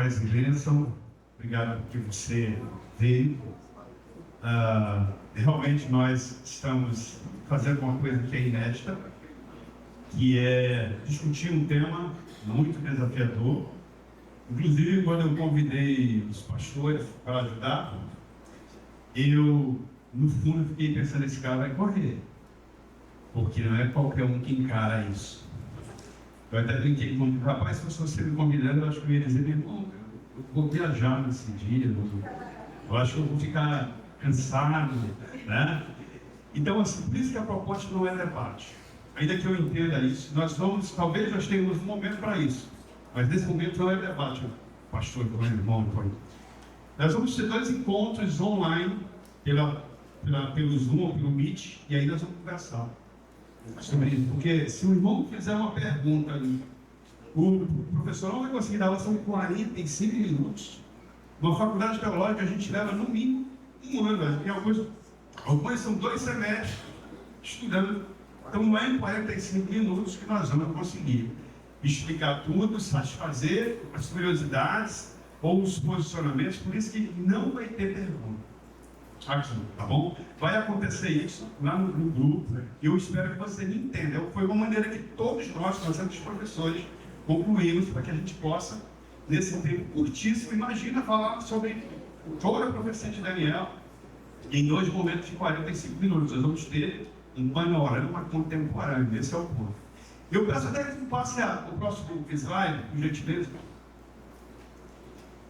paz e bênção. Obrigado porque você veio. Realmente nós estamos fazendo uma coisa que é inédita, que é discutir um tema muito desafiador. Inclusive, quando eu convidei os pastores para ajudar, eu, no fundo, fiquei pensando, esse cara vai correr, porque não é qualquer um que encara isso. Eu até brinquei com o rapaz, se você me convidando, eu acho que eu ia dizer, meu irmão, eu vou viajar nesse dia, eu acho que eu vou ficar cansado, né? Então, assim, por isso que a proposta não é debate. Ainda que eu entenda isso, nós vamos, talvez nós tenhamos um momento para isso, mas nesse momento não é debate, pastor, com o irmão, nós vamos ter 2 encontros online, pelo Zoom ou pelo Meet, e aí nós vamos conversar sobre isso, porque se o irmão fizer uma pergunta ali, o professor não vai conseguir dar, são 45 minutos. Numa faculdade teológica a gente leva no mínimo 1 ano, algumas são 2 semestres estudando, então não é em 45 minutos que nós vamos conseguir explicar tudo, satisfazer as curiosidades ou os posicionamentos, por isso que não vai ter pergunta aqui, tá bom? Vai acontecer isso lá no grupo, e eu espero que você me entenda. Foi uma maneira que todos nós sendo professores, concluímos para que a gente possa, nesse tempo curtíssimo, imagina falar sobre toda a profecia de Daniel em 2 momentos de 45 minutos. Nós vamos ter um panorama contemporâneo, esse é o ponto. Eu peço até que passe o próximo slide, por gentileza,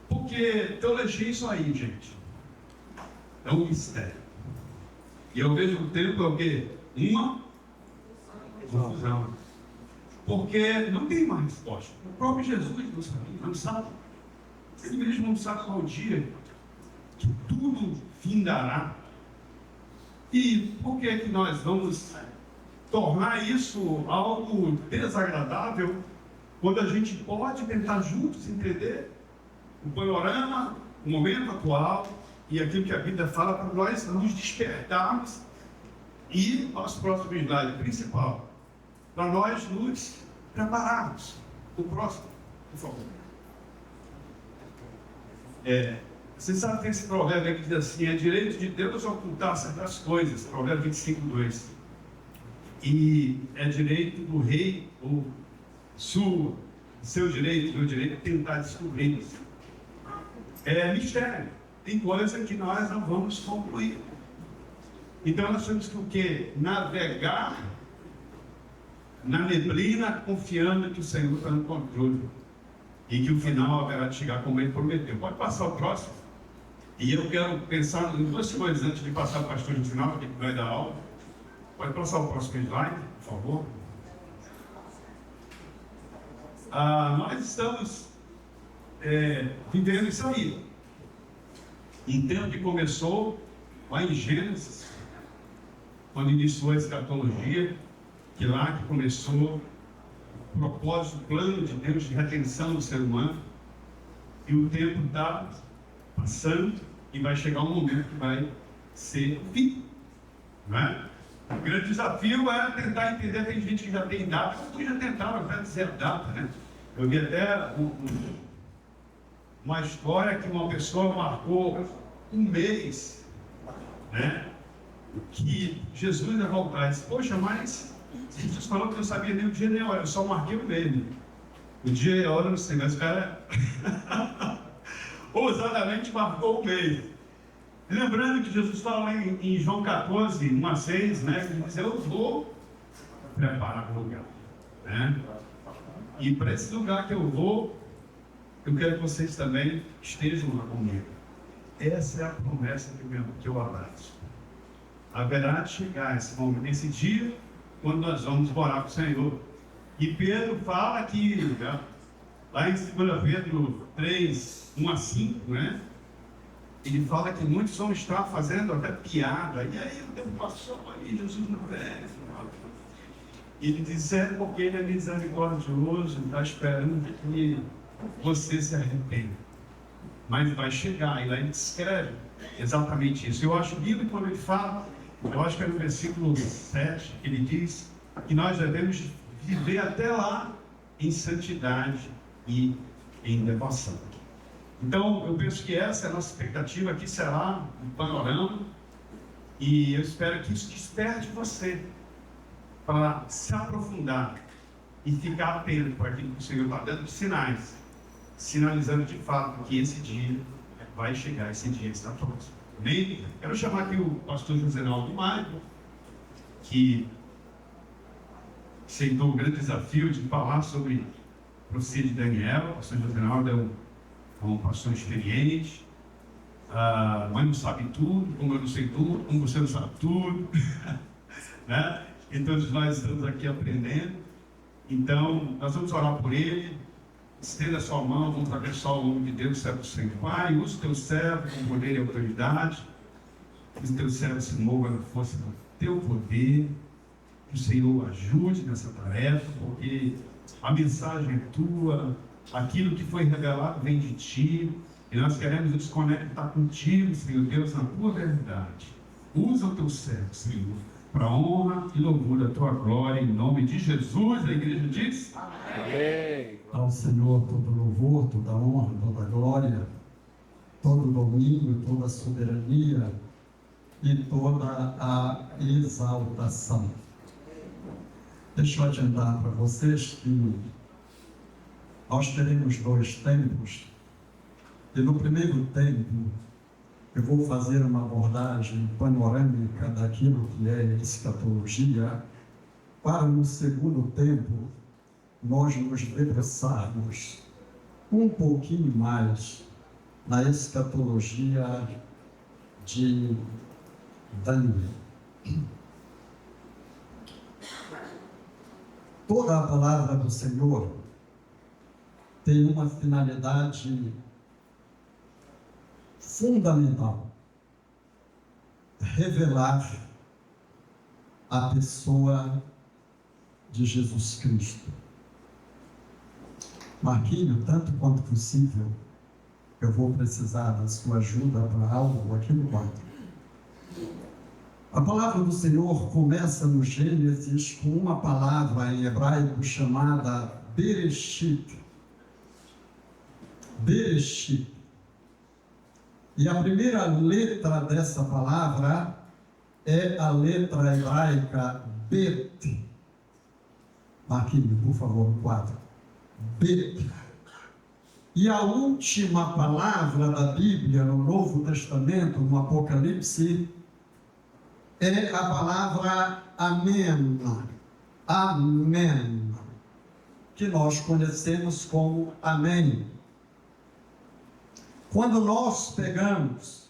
porque teologia é isso aí, gente. É um mistério. E ao mesmo tempo é o quê? Uma confusão. Porque não tem uma resposta. O próprio Jesus não sabe, não sabe. Ele mesmo não sabe qual dia que tudo findará. E por que nós vamos tornar isso algo desagradável quando a gente pode tentar juntos entender o panorama, o momento atual e aquilo que a Bíblia fala para nós nos despertarmos e, nosso próximo slide principal, para nós nos prepararmos. O próximo, por favor. Você sabe que tem esse provérbio que diz assim, é direito de Deus ocultar certas coisas, provérbio 25:2. E é direito do rei, ou seu direito, meu direito, tentar descobrir isso. É mistério. Tem coisa que nós não vamos concluir. Então nós temos que o quê? Navegar na neblina, confiando que o Senhor está no controle e que o final haverá de chegar como Ele prometeu. Pode passar o próximo. E eu quero pensar em 2 coisas antes de passar o pastor no final, que vai dar aula. Pode passar o próximo slide, por favor. Nós estamos vivendo isso aí. Em tempo que começou lá em Gênesis, quando iniciou a escatologia, que lá que começou o propósito, o plano de Deus de retenção do ser humano, e o tempo está passando e vai chegar um momento que vai ser o fim, não é? O grande desafio é tentar entender. Tem gente que já tem data, alguns já tentaram até dizer a data, né? Eu vi até uma história que uma pessoa marcou 1 mês, né? Que Jesus ia voltar. Disse, poxa, mas Jesus falou que eu não sabia nem o dia nem a hora, eu só marquei o mês. O dia e a hora eu não sei, mas o cara ousadamente marcou o mês. Lembrando que Jesus fala em João 14, 1-6, né? Ele diz, eu vou preparar um lugar, né? E para esse lugar que eu vou, eu quero que vocês também estejam lá comigo. Essa é a promessa que eu abraço. Haverá de chegar esse momento, esse dia, quando nós vamos morar com o Senhor. E Pedro fala que, lá em 2 Pedro 3, 1-5, né? Ele fala que muitos vão estar fazendo até piada. E aí o tempo passou aí, Jesus não vem. E ele diz, porque ele é misericordioso, está esperando que você se arrependa. Mas vai chegar, e lá ele descreve exatamente isso. Eu acho lindo quando ele fala, eu acho que é no versículo 7, que ele diz que nós devemos viver até lá em santidade e em devoção. Então, eu penso que essa é a nossa expectativa, aqui será um panorama, e eu espero que isso desperte você para se aprofundar e ficar atento para aquilo que o Senhor está dando de sinais, sinalizando de fato que esse dia vai chegar, esse dia está próximo. Amém? Quero chamar aqui o pastor José Naldo Maio, que aceitou o grande desafio de falar sobre a profecia de Daniel. O pastor José Naldo é um pastor experiente, mas não sabe tudo, como eu não sei tudo, como você não sabe tudo, né? E todos nós estamos aqui aprendendo. Então, nós vamos orar por ele. Estenda a sua mão, vamos abençoar o nome de Deus, servo do Senhor. Pai, use o teu servo com poder e autoridade. Que o teu servo se mova na força do teu poder. Que o Senhor ajude nessa tarefa, porque a mensagem é tua, aquilo que foi revelado vem de ti, e nós queremos nos conectar contigo, Senhor Deus, na tua verdade. Usa o teu servo, Senhor, para a honra e louvor da tua glória, em nome de Jesus. A igreja diz: Amém. Ao Senhor todo louvor, toda honra, toda glória, todo domínio, toda soberania e toda a exaltação. Deixa eu adiantar para vocês que nós teremos 2 tempos, e no primeiro tempo eu vou fazer uma abordagem panorâmica daquilo que é escatologia, para no segundo tempo nós nos debruçarmos um pouquinho mais na escatologia de Daniel. Toda a palavra do Senhor tem uma finalidade fundamental: revelar a pessoa de Jesus Cristo. Marquinho, tanto quanto possível, eu vou precisar da sua ajuda para algo aqui no quarto. A palavra do Senhor começa no Gênesis com uma palavra em hebraico chamada Bereshit. Bereshit. E a primeira letra dessa palavra é a letra hebraica Bet. Marquinhos, por favor, no quadro. Bet. E a última palavra da Bíblia no Novo Testamento, no Apocalipse, é a palavra Amém. Amém. Que nós conhecemos como Amém. Quando nós pegamos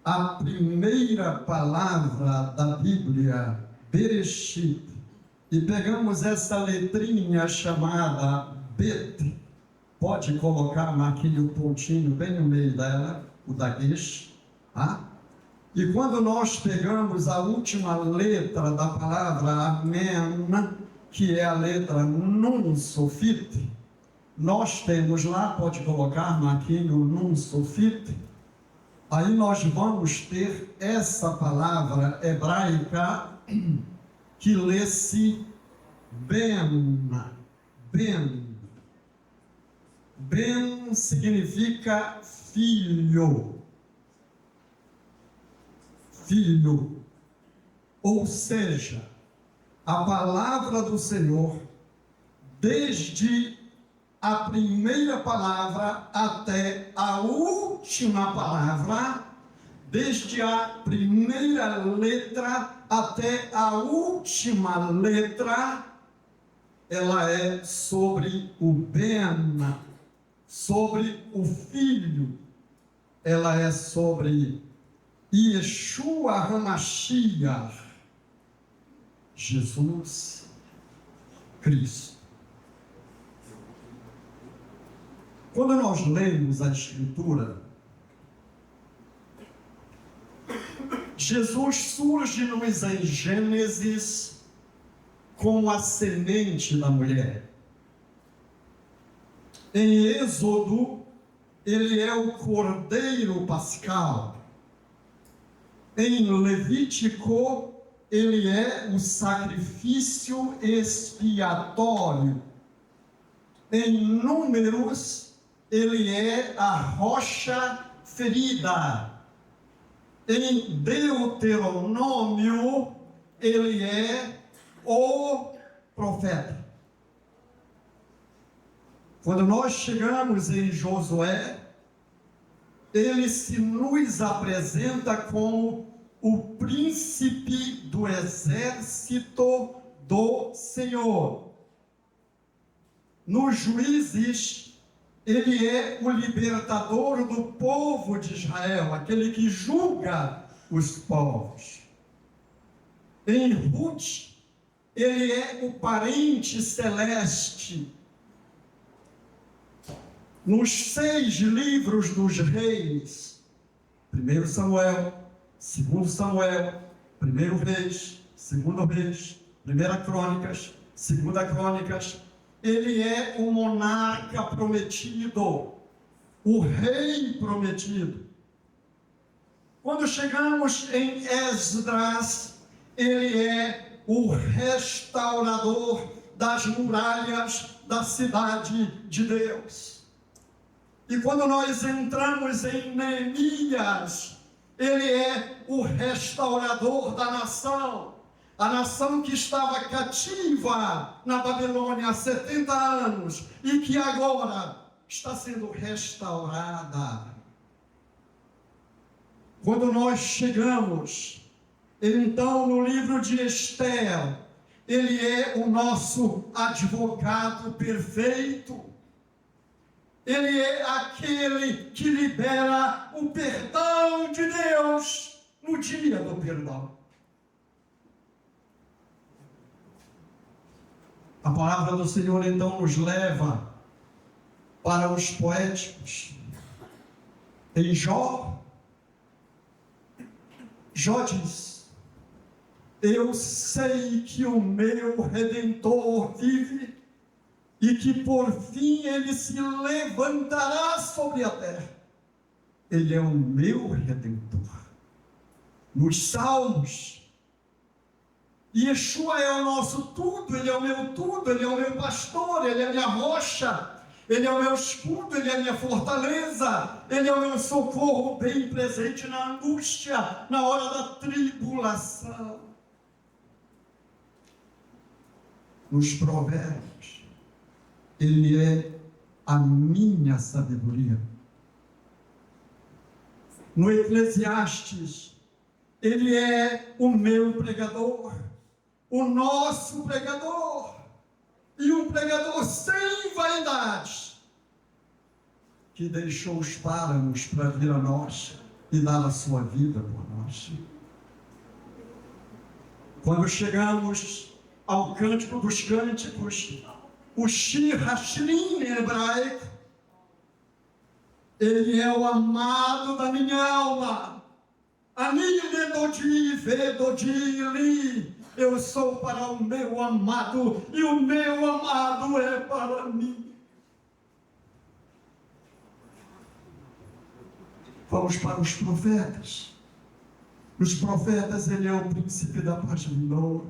a primeira palavra da Bíblia, Bereshit, e pegamos essa letrinha chamada Bet, pode colocar, Marquinhos, o pontinho bem no meio dela, o daguesh, tá? E quando nós pegamos a última letra da palavra Amém, que é a letra Nun Sofit, nós temos lá, pode colocar, Marquinhos, Nun Sofit, aí nós vamos ter essa palavra hebraica que lê-se Ben. Ben. Ben significa filho. Filho. Ou seja, a palavra do Senhor, desde a primeira palavra até a última palavra, desde a primeira letra até a última letra, ela é sobre o Ben, sobre o Filho, ela é sobre Yeshua HaMashiach, Jesus Cristo. Quando nós lemos a Escritura, Jesus surge-nos em Gênesis com a semente da mulher. Em Êxodo, ele é o Cordeiro Pascal. Em Levítico, ele é o sacrifício expiatório. Em Números, ele é a rocha ferida. Em Deuteronômio, ele é o profeta. Quando nós chegamos em Josué, ele se nos apresenta como o príncipe do exército do Senhor. Nos Juízes, ele é o libertador do povo de Israel, aquele que julga os povos. Em Ruth, ele é o parente celeste. Nos 6 livros dos reis, 1 Samuel, 2 Samuel, 1 Reis, 2 Reis, 1 Crônicas, 2 Crônicas, ele é o monarca prometido, o rei prometido. Quando chegamos em Esdras, ele é o restaurador das muralhas da cidade de Deus. E quando nós entramos em Neemias, ele é o restaurador da nação, a nação que estava cativa na Babilônia há 70 anos e que agora está sendo restaurada. Quando nós chegamos, então, no livro de Esther, ele é o nosso advogado perfeito. Ele é aquele que libera o perdão de Deus no dia do perdão. A palavra do Senhor então nos leva para os poéticos. Em Jó diz: eu sei que o meu Redentor vive e que por fim ele se levantará sobre a terra. Ele é o meu Redentor. Nos Salmos, Yeshua é o nosso tudo, ele é o meu tudo, ele é o meu pastor, ele é a minha rocha, ele é o meu escudo, ele é a minha fortaleza, ele é o meu socorro bem presente na angústia, na hora da tribulação. Nos Provérbios, ele é a minha sabedoria. No Eclesiastes, ele é o meu pregador, o nosso pregador, e um pregador sem vaidade, que deixou os páramos para vir a nós e dar a sua vida por nós. Quando chegamos ao Cântico dos Cânticos, o Shir Hashrim em hebraico, ele é o amado da minha alma. Ani Vedodi, Vedodi li. Eu sou para o meu amado e o meu amado é para mim. Vamos para os profetas. Os profetas, ele é o príncipe da paz menor.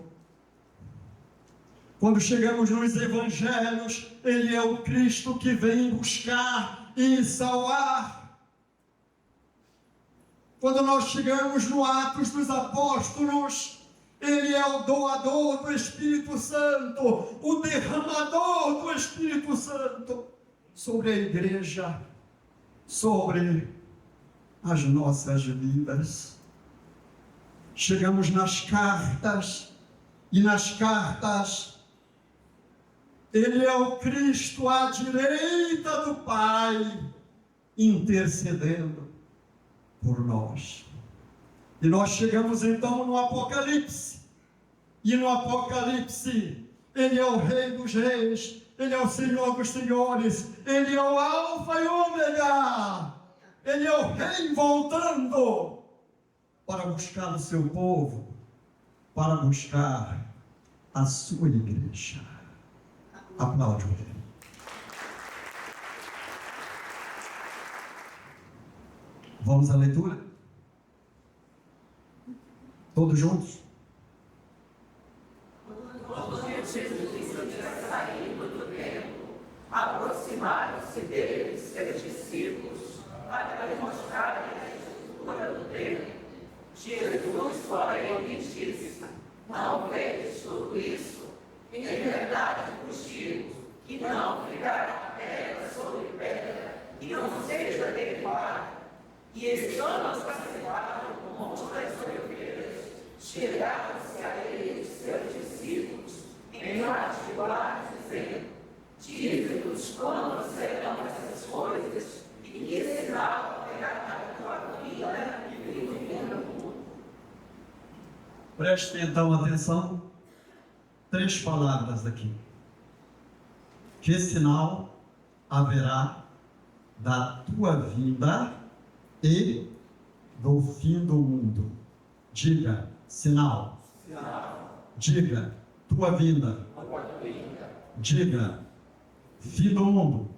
Quando chegamos nos evangelhos, ele é o Cristo que vem buscar e salvar. Quando nós chegamos no Atos dos Apóstolos, ele é o doador do Espírito Santo, o derramador do Espírito Santo sobre a igreja, sobre as nossas vidas. Chegamos nas cartas, e nas cartas ele é o Cristo à direita do Pai, intercedendo por nós. E nós chegamos então no Apocalipse. E no Apocalipse, ele é o Rei dos Reis, ele é o Senhor dos Senhores, ele é o Alfa e Ômega, ele é o Rei voltando para buscar o seu povo, para buscar a sua igreja. Aplaude o Rei. Vamos à leitura? Todos juntos? Aproximaram-se deles 3 Jesus, porém, lhe disse: não vedes tudo isso? Em verdade vos digo que não ficará pedra sobre pedra e não seja derribada. E estando cancelados o monte das oliveiras, chegaram-se a ele os seus discípulos, em particular, dizendo: dize-nos quando serão essas coisas, e que sinal haverá a tua vida e do fim do mundo. Preste então atenção, 3 palavras aqui. Que sinal haverá da tua vinda e do fim do mundo? Diga, sinal. Diga, tua vinda. Diga, fim do mundo.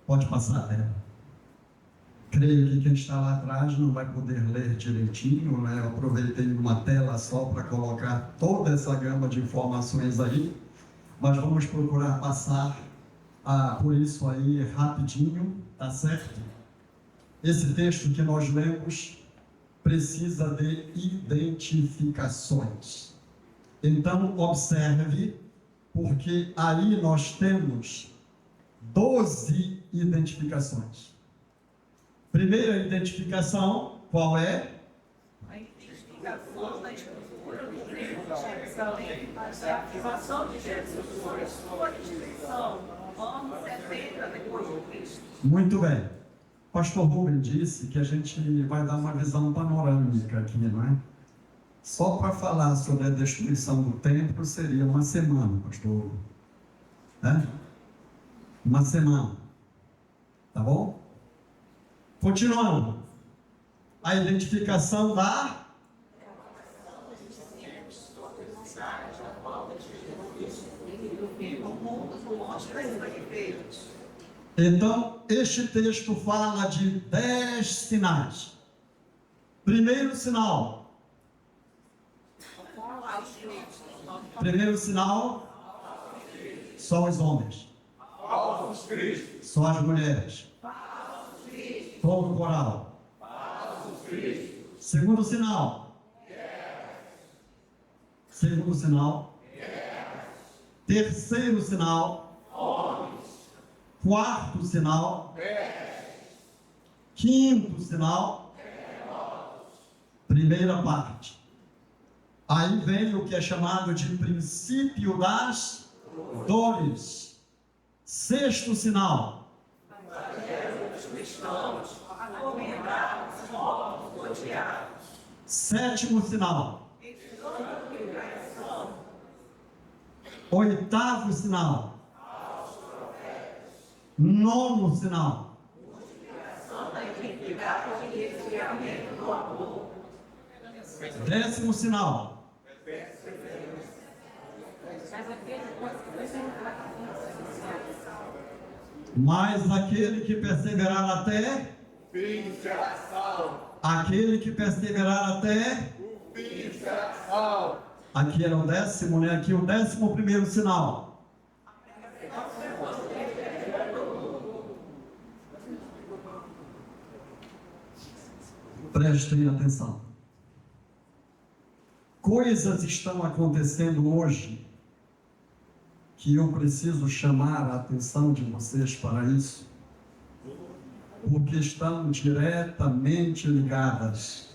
Pode passar a tela. Creio que quem está lá atrás não vai poder ler direitinho, né? Eu aproveitei uma tela só para colocar toda essa gama de informações aí, mas vamos procurar passar por isso aí rapidinho, tá certo? Esse texto que nós lemos precisa de identificações. Então, observe, porque aí nós temos 12 identificações. Primeira identificação, qual é? A identificação da estrutura do templo de Jerusalém, a afirmação de Jesus sobre a sua instituição, ano 70 depois de Cristo. Muito bem. Pastor Rubem disse que a gente vai dar uma visão panorâmica aqui, não é? Só para falar sobre a destruição do templo seria uma semana, pastor Rubem. Né? Uma semana. Tá bom? Continuando. A identificação da... Então, este texto fala de 10 sinais. Primeiro sinal. Primeiro sinal. Só os homens. Só as mulheres. Todo o coral. Segundo sinal. Segundo sinal. Terceiro sinal. Quarto sinal. Quinto sinal. Primeira parte. Aí vem o que é chamado de princípio das dores. Sexto sinal. Sétimo sinal. Oitavo sinal. Nono sinal. Décimo sinal. Mas aquele que perseverar até fim será salvo. Aquele que perseverar até O fim será salvo. Aqui era o 10º, né? Aqui o 11º sinal. Prestem atenção. Coisas estão acontecendo hoje que eu preciso chamar a atenção de vocês para isso, porque estão diretamente ligadas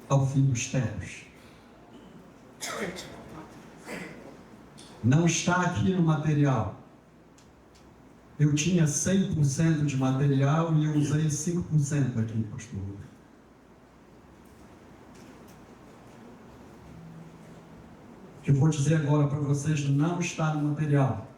ao fim dos tempos. Não está aqui no material. Eu tinha 100% de material e eu usei 5% aqui, pastor. O que eu vou dizer agora para vocês não está no material.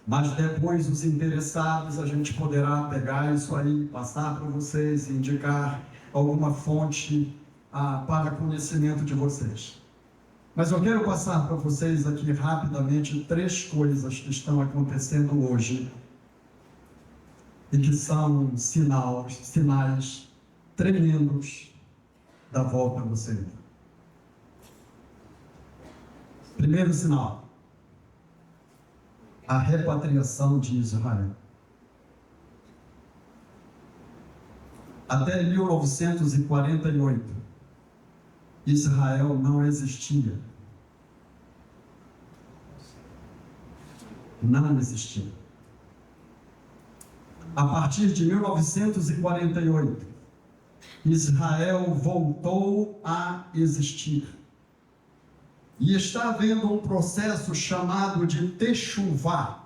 Mas depois os interessados, a gente poderá pegar isso aí, passar para vocês, indicar alguma fonte para conhecimento de vocês. Mas eu quero passar para vocês aqui rapidamente 3 coisas que estão acontecendo hoje e que são sinais tremendos da volta do Senhor. Primeiro sinal: a repatriação de Israel. Até 1948, Israel não existia. Não existia. A partir de 1948, Israel voltou a existir. E está havendo um processo chamado de Teshuvá.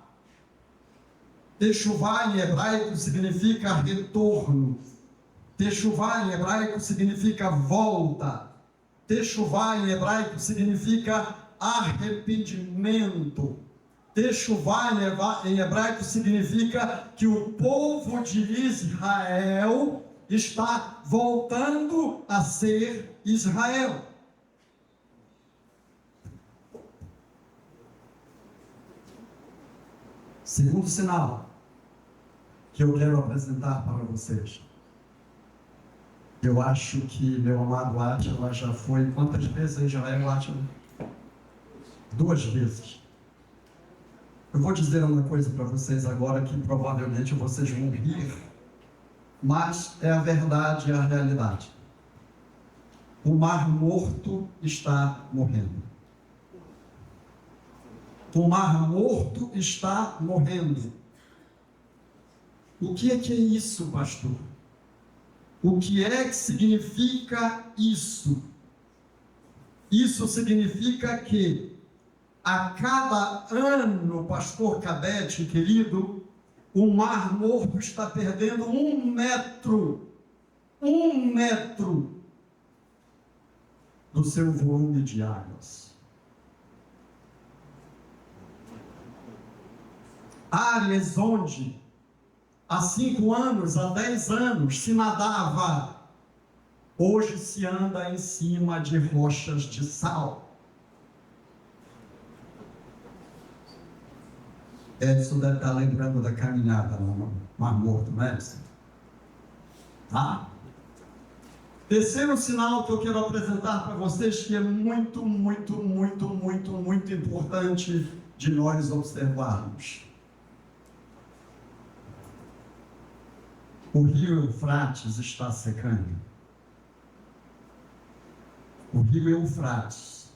Teshuvá em hebraico significa retorno. Teshuvá em hebraico significa volta. Teshuvá em hebraico significa arrependimento. Teshuvá em hebraico significa que o povo de Israel está voltando a ser Israel. Segundo sinal que eu quero apresentar para vocês. Eu acho que meu amado Átila já foi quantas vezes em Israel, Átila? 2 vezes. Eu vou dizer uma coisa para vocês agora que provavelmente vocês vão rir, mas é a verdade e a realidade. O Mar Morto está morrendo. O Mar Morto está morrendo. O que é isso, pastor? O que é que significa isso? Isso significa que a cada ano, pastor Cabete, querido, o Mar Morto está perdendo 1 metro do seu volume de águas. Áreas onde há 5 anos, há 10 anos se nadava, hoje se anda em cima de rochas de sal. Edson deve estar lembrando da caminhada no Mar Morto, não é, Edson? Tá? Terceiro sinal que eu quero apresentar para vocês, que é muito importante de nós observarmos. O rio Eufrates está secando. O rio Eufrates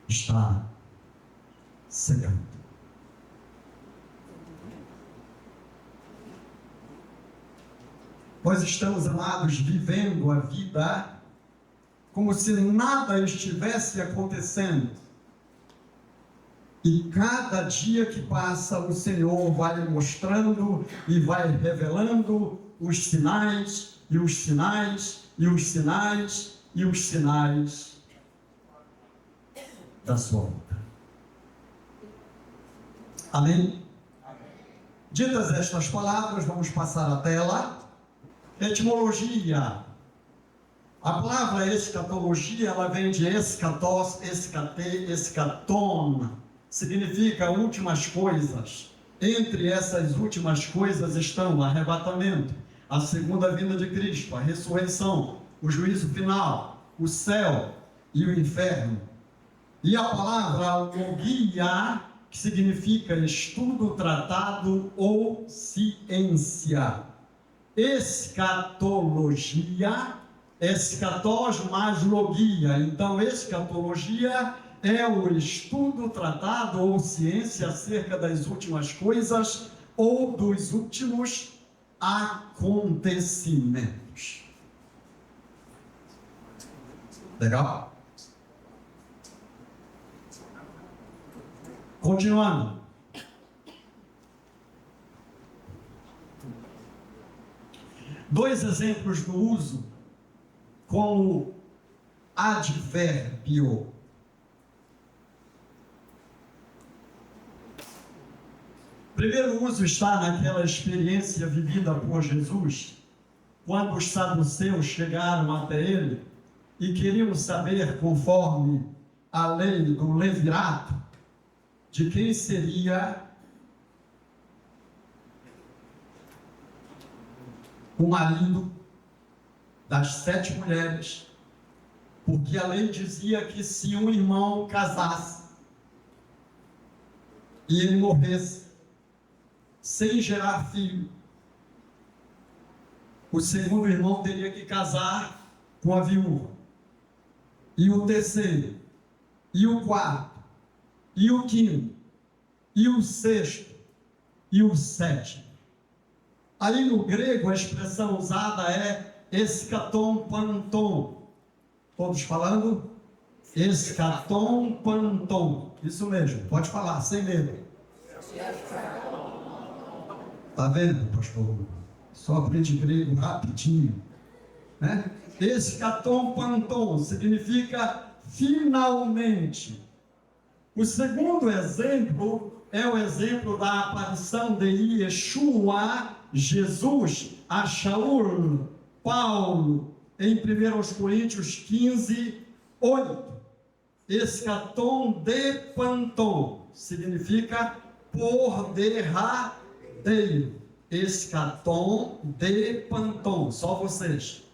está secando. Nós estamos, amados, vivendo a vida como se nada estivesse acontecendo. E cada dia que passa, o Senhor vai mostrando e vai revelando os sinais, e os sinais, e os sinais, e os sinais da sua volta. Amém? Ditas estas palavras, vamos passar a tela. Etimologia. A palavra escatologia, ela vem de escatos, escate, escaton. Significa últimas coisas. Entre essas últimas coisas estão o arrebatamento, a segunda vinda de Cristo, a ressurreição, o juízo final, o céu e o inferno. E a palavra logia, que significa estudo, tratado ou ciência. Escatologia, escatos mais logia. Então, escatologia é o estudo, tratado ou ciência acerca das últimas coisas ou dos últimos acontecimentos. Legal? Continuando. Dois exemplos do uso como advérbio. O primeiro uso está naquela experiência vivida por Jesus, quando os saduceus chegaram até ele e queriam saber, conforme a lei do levirato, de quem seria o marido das 7 mulheres, porque a lei dizia que se um irmão casasse e ele morresse sem gerar filho, o segundo irmão teria que casar com a viúva. E o terceiro, e o quarto, e o quinto, e o sexto, e o sétimo. Aí no grego a expressão usada é eschaton panton. Todos falando? Eschaton panton. Isso mesmo, pode falar, sem medo. Está vendo, pastor? Só aprende grego rapidinho, né? Eschaton panton significa finalmente. O segundo exemplo é o exemplo da aparição de Yeshua, Jesus, a Shaul, Paulo, em 1 Coríntios 15, 8. Eschaton de panton significa por derradeiro. Eschaton de panton, só vocês.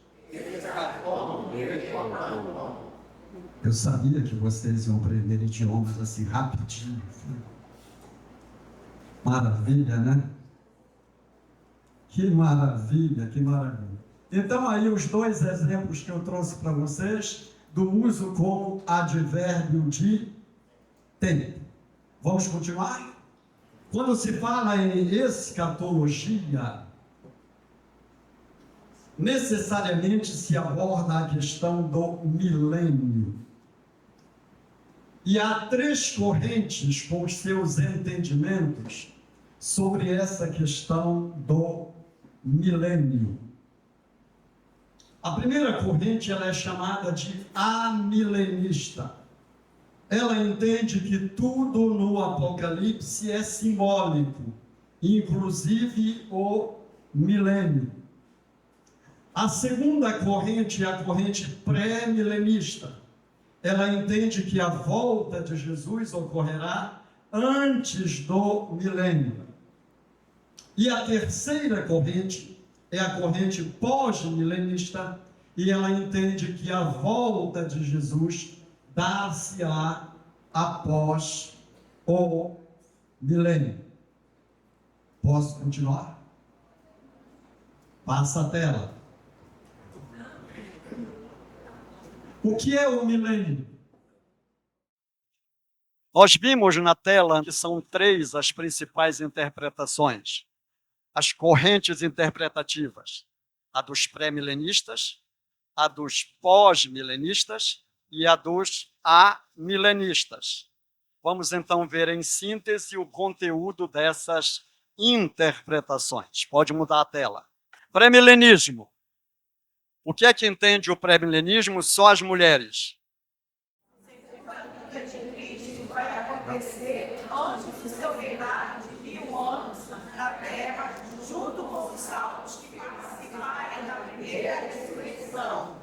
Eu sabia que vocês iam aprender idiomas assim rapidinho. Maravilha, né? Que maravilha, que maravilha. Então aí os dois exemplos que eu trouxe para vocês do uso como advérbio de tempo. Vamos continuar? Quando se fala em escatologia, necessariamente se aborda a questão do milênio. E há três correntes com os seus entendimentos sobre essa questão do milênio. A primeira corrente ela é chamada de amilenista. Ela entende que tudo no Apocalipse é simbólico, inclusive o milênio. A segunda corrente é a corrente pré-milenista. Ela entende que a volta de Jesus ocorrerá antes do milênio. E a terceira corrente é a corrente pós-milenista, e ela entende que a volta de Jesus dar-se-á após o milênio. Posso continuar? Passa a tela. O que é o milênio? Nós vimos na tela que são três as principais interpretações. As correntes interpretativas. A dos pré-milenistas, a dos pós-milenistas e a dos amilenistas. Vamos então ver em síntese o conteúdo dessas interpretações. Pode mudar a tela. Pré-milenismo. O que é que entende o pré-milenismo? Só as mulheres. Vai acontecer antes do seu reinado de 1000 anos na terra, junto com os salvos que participarem da primeira ressurreição.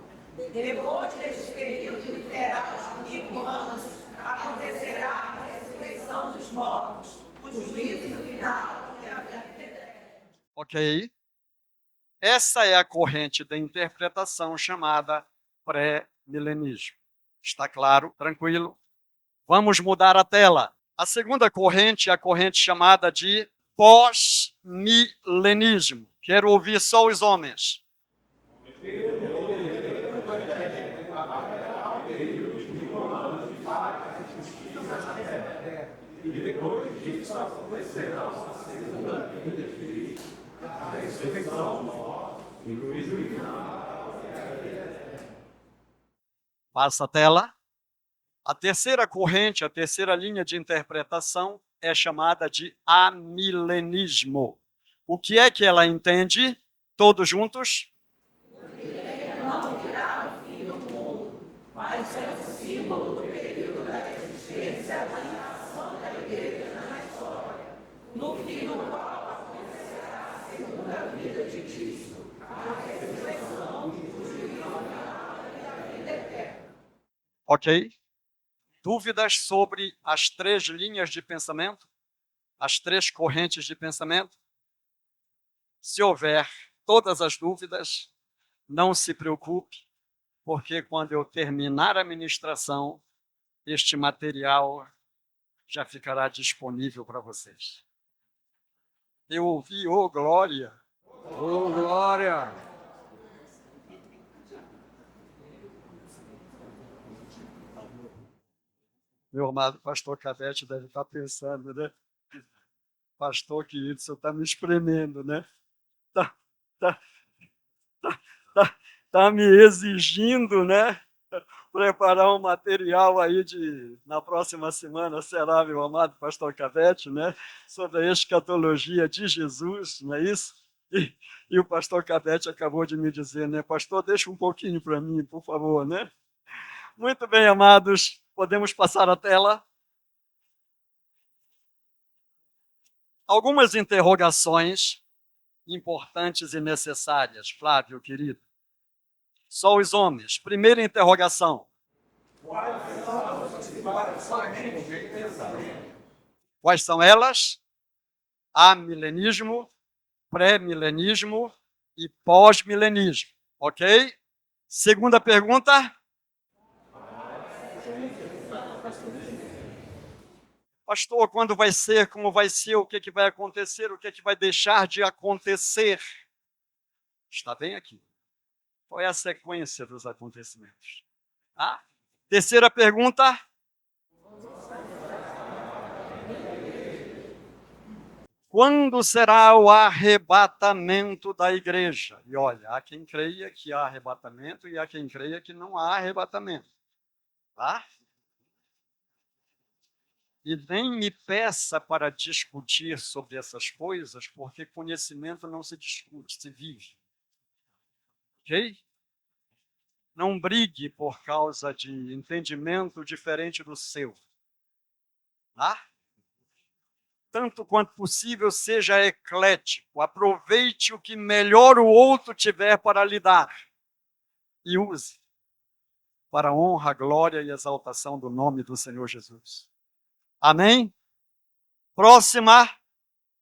Depois deste período literal de 1000 anos, acontecerá a ressurreição dos mortos, o juízo final e a vida eterna. Ok? Essa é a corrente da interpretação chamada pré-milenismo. Está claro? Tranquilo? Vamos mudar a tela. A segunda corrente é a corrente chamada de pós-milenismo. Quero ouvir só os homens. Passa a tela. A terceira corrente, a terceira linha de interpretação é chamada de amilenismo. O que é que ela entende? Todos juntos? Não virá o fim do mundo, mas é o símbolo do período da existência da nação da igreja na história, no fim do qual acontecerá a segunda vida de Cristo, a ressurreição do juízo final e a vida eterna. Ok? Dúvidas sobre as três linhas de pensamento? As três correntes de pensamento? Se houver todas as dúvidas, não se preocupe, porque quando eu terminar a ministração, este material já ficará disponível para vocês. Eu ouvi, glória! Oh, glória! Meu amado pastor Cabete deve estar pensando, né? Pastor querido, o senhor está me espremendo, né? Está tá, tá me exigindo, né? Preparar um material aí na próxima semana será, meu amado pastor Cabete, né? Sobre a escatologia de Jesus, não é isso? E o pastor Cabete acabou de me dizer, né? Pastor, deixa um pouquinho para mim, por favor, né? Muito bem, amados, podemos passar a tela. Algumas interrogações importantes e necessárias, Flávio, querido. Só os homens. Primeira interrogação. Quais são elas? Amilenismo, pré-milenismo e pós-milenismo. Ok? Segunda pergunta. Pastor, quando vai ser, como vai ser, o que vai acontecer, o que vai deixar de acontecer? Está bem aqui. Qual é a sequência dos acontecimentos? Ah? Terceira pergunta. Quando será o arrebatamento da igreja? E olha, há quem creia que há arrebatamento e há quem creia que não há arrebatamento. Tá? E nem me peça para discutir sobre essas coisas, porque conhecimento não se discute, se vive. Ok? Não brigue por causa de entendimento diferente do seu. Tá? Tanto quanto possível, seja eclético. Aproveite o que melhor o outro tiver para lhe dar. E use para a honra, glória e exaltação do nome do Senhor Jesus. Amém? Próxima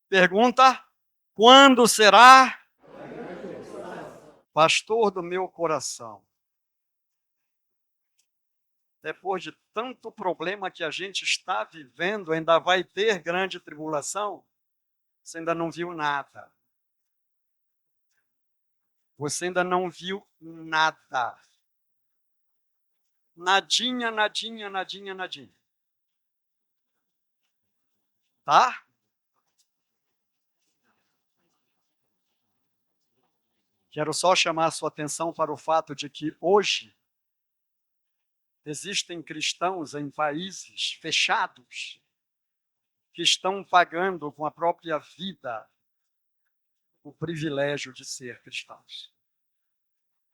pergunta. Quando será? Pastor do meu coração. Depois de tanto problema que a gente está vivendo, ainda vai ter grande tribulação? Você ainda não viu nada. Você ainda não viu nada. Nadinha, nadinha, nadinha, nadinha. Tá? Quero só chamar a sua atenção para o fato de que hoje existem cristãos em países fechados que estão pagando com a própria vida o privilégio de ser cristãos.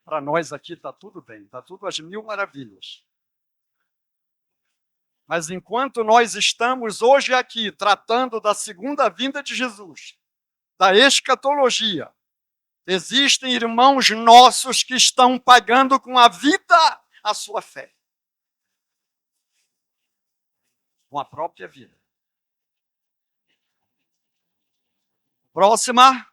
Para nós aqui está tudo bem, está tudo às mil maravilhas. Mas enquanto nós estamos hoje aqui tratando da segunda vinda de Jesus, da escatologia, existem irmãos nossos que estão pagando com a vida a sua fé. Com a própria vida. Próxima.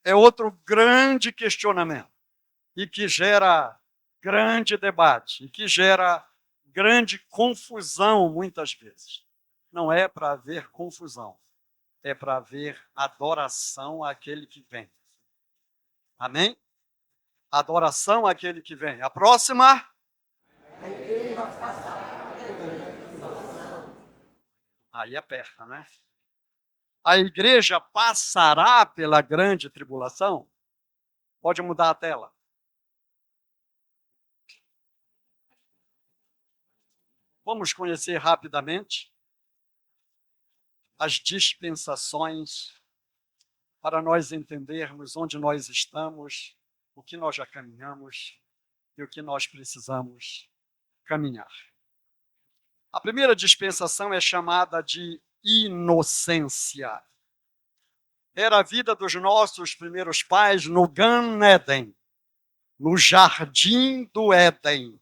É outro grande questionamento e que gera grande debate e que gera grande confusão muitas vezes. Não é para haver confusão, é para haver adoração àquele que vem. Amém? Adoração àquele que vem. A próxima. Aí aperta, né? A igreja passará pela grande tribulação? Pode mudar a tela. Vamos conhecer rapidamente as dispensações para nós entendermos onde nós estamos, o que nós já caminhamos e o que nós precisamos caminhar. A primeira dispensação é chamada de inocência. Era a vida dos nossos primeiros pais no Gan Eden, no jardim do Éden,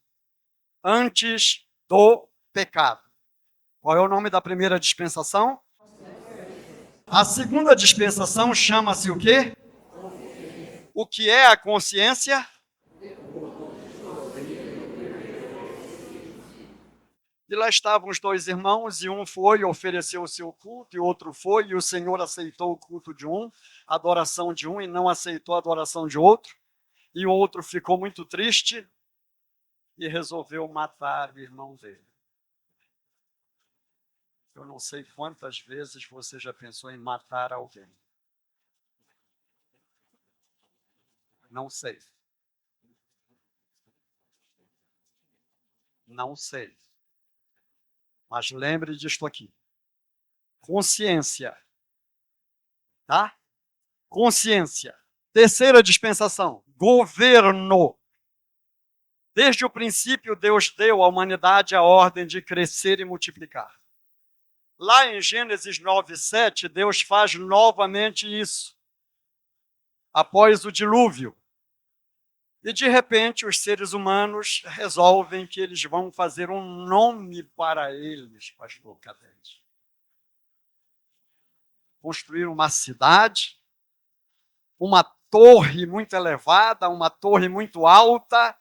antes do pecado. Qual é o nome da primeira dispensação? A segunda dispensação chama-se o quê? O que é a consciência? E lá estavam os dois irmãos, e um foi e ofereceu o seu culto, e outro foi, e o Senhor aceitou o culto de um, a adoração de um, e não aceitou a adoração de outro. e o outro ficou muito triste e resolveu matar o irmão dele. Eu não sei quantas vezes você já pensou em matar alguém. Não sei. Não sei. Mas lembre disto aqui. Consciência. Tá? Consciência. Terceira dispensação. Governo. Desde o princípio, Deus deu à humanidade a ordem de crescer e multiplicar. Lá em Gênesis 9:7, Deus faz novamente isso. Após o dilúvio. E, de repente, os seres humanos resolvem que eles vão fazer um nome para eles, pastor Cadete. Construir uma cidade, uma torre muito elevada, uma torre muito alta,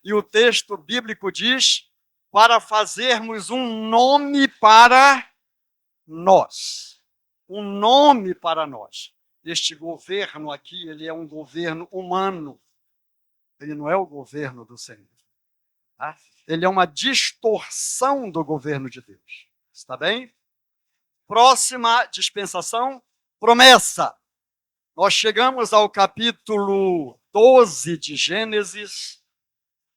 e o texto bíblico diz, para fazermos um nome para nós. Um nome para nós. Este governo aqui, ele é um governo humano. Ele não é o governo do Senhor. Tá? Ele é uma distorção do governo de Deus. Está bem? Próxima dispensação, promessa. Nós chegamos ao capítulo 12 de Gênesis,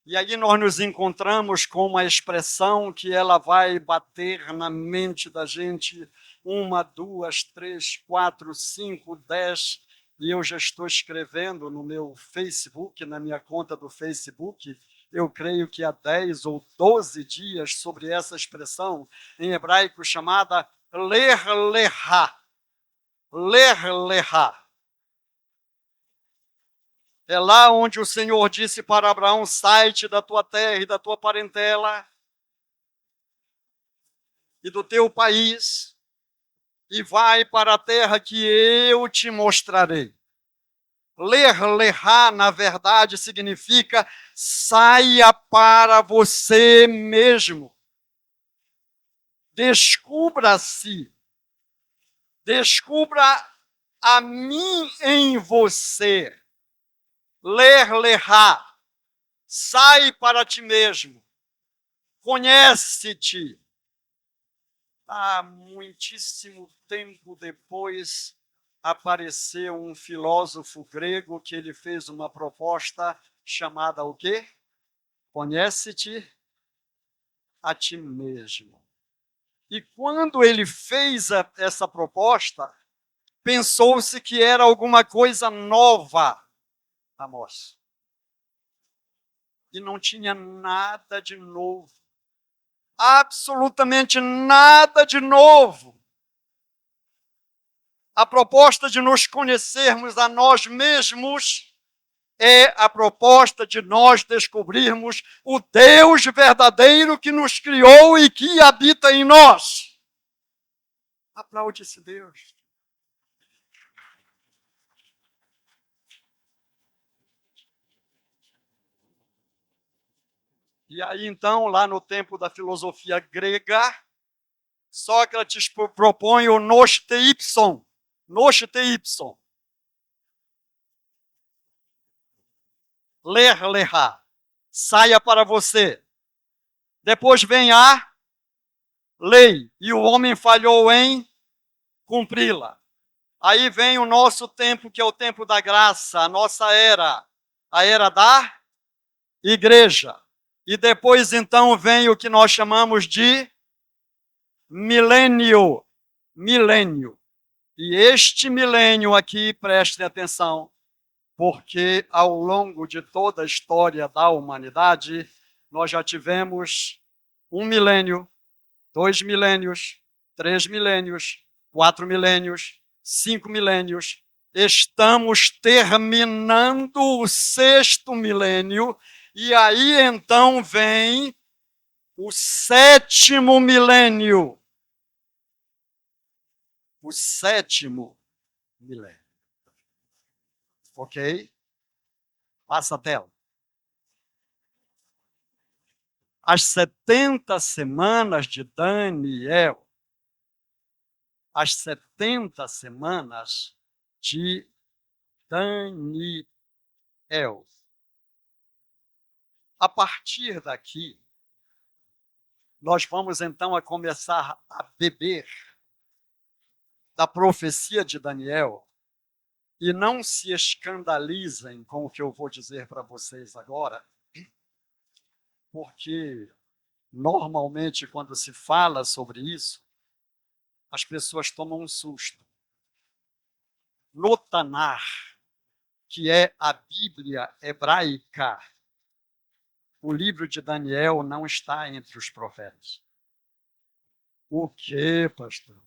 e aí nós nos encontramos com uma expressão que ela vai bater na mente da gente 1, 2, 3, 4, 5, 10, e eu já estou escrevendo no meu Facebook, na minha conta do Facebook, eu creio que há 10 ou 12 dias sobre essa expressão em hebraico chamada ler-lerá. Ler-lerá. É lá onde o Senhor disse para Abraão, sai-te da tua terra e da tua parentela e do teu país e vai para a terra que eu te mostrarei. Ler-lerá, na verdade, significa saia para você mesmo. Descubra-se. Descubra a mim em você. Ler-lerá. Sai para ti mesmo. Conhece-te. Há muitíssimo tempo depois, apareceu um filósofo grego que ele fez uma proposta chamada o quê? Conhece-te a ti mesmo. E quando ele fez essa proposta, pensou-se que era alguma coisa nova, Amós. E não tinha nada de novo. Absolutamente nada de novo. A proposta de nos conhecermos a nós mesmos é a proposta de nós descobrirmos o Deus verdadeiro que nos criou e que habita em nós. Aplaude esse Deus. E aí, então, lá no tempo da filosofia grega, Sócrates propõe o nosteipson. Nosteipson. Ler-lerá. Saia para você. Depois vem a lei, e o homem falhou em cumpri-la. Aí vem o nosso tempo, que é o tempo da graça, a nossa era, a era da igreja. E depois, então, vem o que nós chamamos de milênio. Milênio. E este milênio aqui, prestem atenção, porque ao longo de toda a história da humanidade, nós já tivemos 1 milênio, 2 milênios, 3 milênios, 4 milênios, 5 milênios. Estamos terminando o 6º milênio, e aí então vem o 7º milênio. O 7º milênio. Ok? Passa a tela. As 70 semanas de Daniel. As 70 semanas de Daniel. A partir daqui, nós vamos então a começar a beber da profecia de Daniel, e não se escandalizem com o que eu vou dizer para vocês agora, porque normalmente quando se fala sobre isso, as pessoas tomam um susto. No Tanar, que é a Bíblia hebraica, o livro de Daniel não está entre os profetas. O quê, pastor?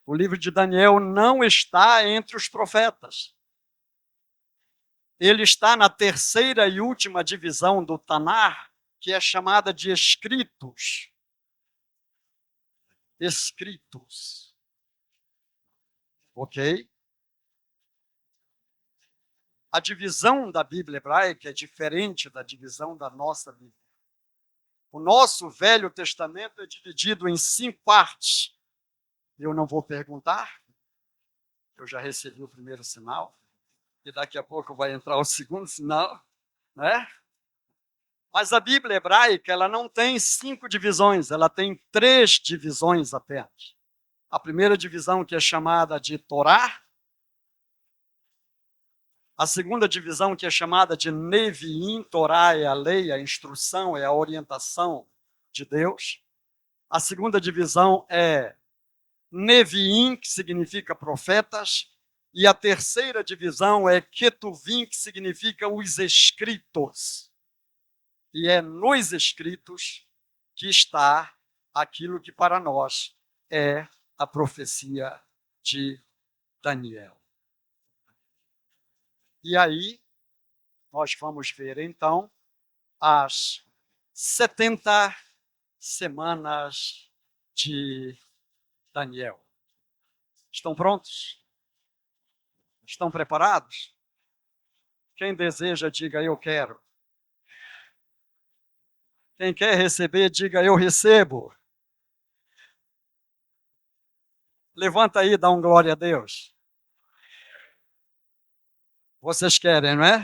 O livro de Daniel não está entre os profetas. Ele está na terceira e última divisão do Tanar, que é chamada de escritos. Escritos. Ok? A divisão da Bíblia hebraica é diferente da divisão da nossa Bíblia. O nosso Velho Testamento é dividido em 5 partes. Eu não vou perguntar, eu já recebi o primeiro sinal, e daqui a pouco vai entrar o segundo sinal, né? Mas a Bíblia hebraica, ela não tem 5 divisões, ela tem 3 divisões apenas. A primeira divisão, que é chamada de Torá, a segunda divisão, que é chamada de Neviim. Torá é a lei, a instrução, é a orientação de Deus. A segunda divisão é Neviim, que significa profetas, e a terceira divisão é Ketuvim, que significa os escritos. E é nos escritos que está aquilo que para nós é a profecia de Daniel. E aí, nós vamos ver então as 70 semanas de Daniel. Estão prontos? Estão preparados? Quem deseja, diga eu quero. Quem quer receber, diga eu recebo. Levanta aí e dá um glória a Deus. Vocês querem, não é?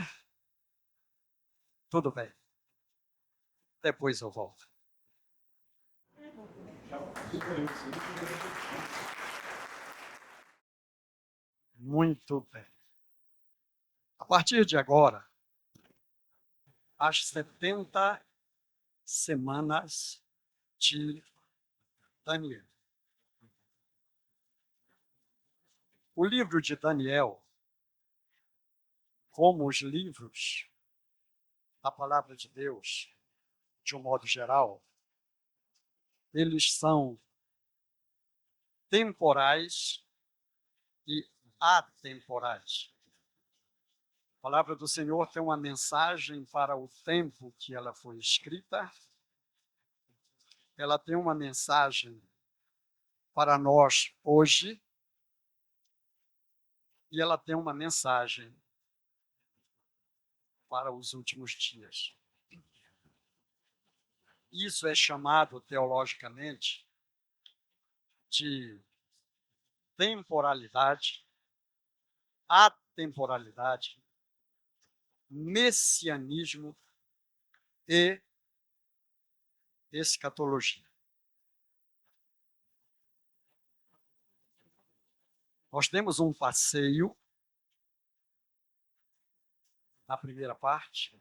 Tudo bem. Depois eu volto. Muito bem. A partir de agora, as 70 semanas de Daniel. O livro de Daniel, como os livros da palavra de Deus, de um modo geral, eles são temporais e atemporais. A palavra do Senhor tem uma mensagem para o tempo que ela foi escrita. Ela tem uma mensagem para nós hoje. E ela tem uma mensagem para os últimos dias. Isso é chamado teologicamente de temporalidade, atemporalidade, messianismo e escatologia. Nós temos um passeio na primeira parte,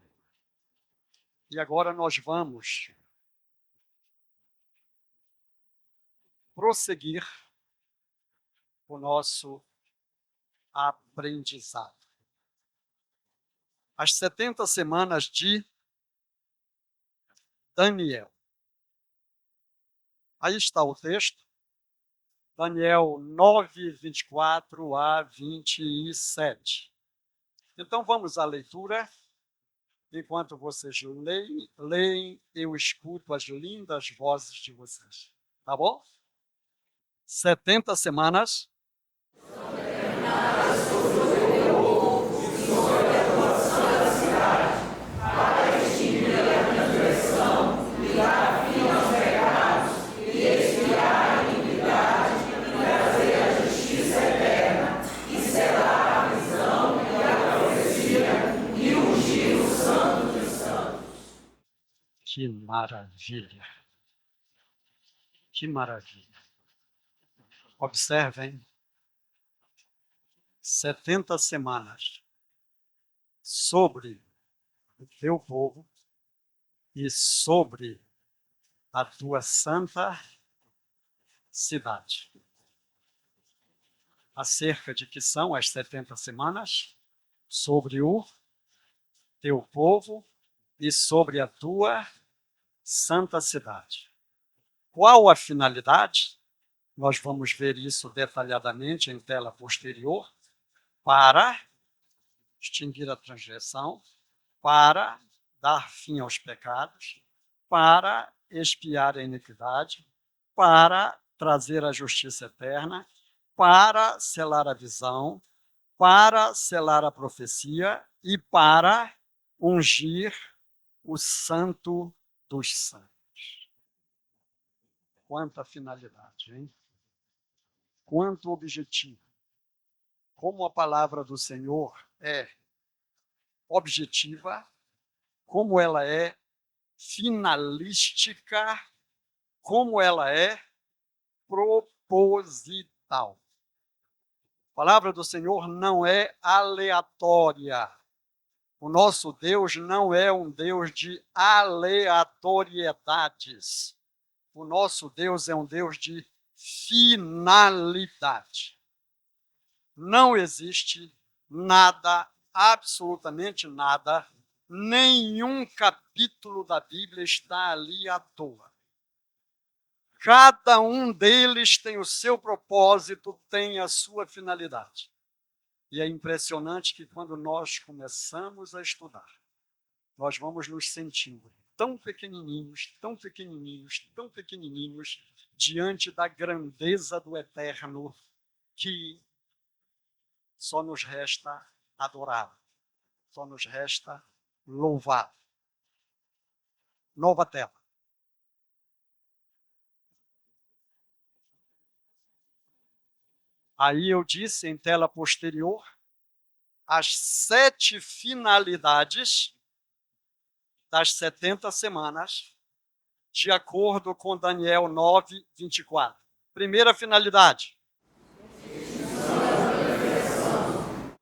e agora nós vamos prosseguir o nosso aprendizado. As 70 semanas de Daniel. Aí está o texto. Daniel 9, 24 a 27. Então vamos à leitura. Enquanto vocês leem, eu escuto as lindas vozes de vocês. Tá bom? 70 semanas. Santo Que maravilha! Que maravilha! Observem, 70 semanas sobre o teu povo e sobre a tua santa cidade. Acerca de que são as 70 semanas? Sobre o teu povo e sobre a tua santa cidade. Qual a finalidade? Nós vamos ver isso detalhadamente em tela posterior. Para extinguir a transgressão, para dar fim aos pecados, para expiar a iniquidade, para trazer a justiça eterna, para selar a visão, para selar a profecia e para ungir o Santo dos Santos. Quanta finalidade, hein? Quanto objetivo. Como a palavra do Senhor é objetiva, como ela é finalística, como ela é proposital. A palavra do Senhor não é aleatória. O nosso Deus não é um Deus de aleatoriedades. O nosso Deus é um Deus de finalidade. Não existe nada, absolutamente nada, nenhum capítulo da Bíblia está ali à toa. Cada um deles tem o seu propósito, tem a sua finalidade. E é impressionante que quando nós começamos a estudar, nós vamos nos sentindo tão pequenininhos, tão pequenininhos, tão pequenininhos, diante da grandeza do Eterno, que só nos resta adorar, só nos resta louvar. Nova tela. Aí eu disse em tela posterior as 7 finalidades das 70 semanas, de acordo com Daniel 9, 24. Primeira finalidade.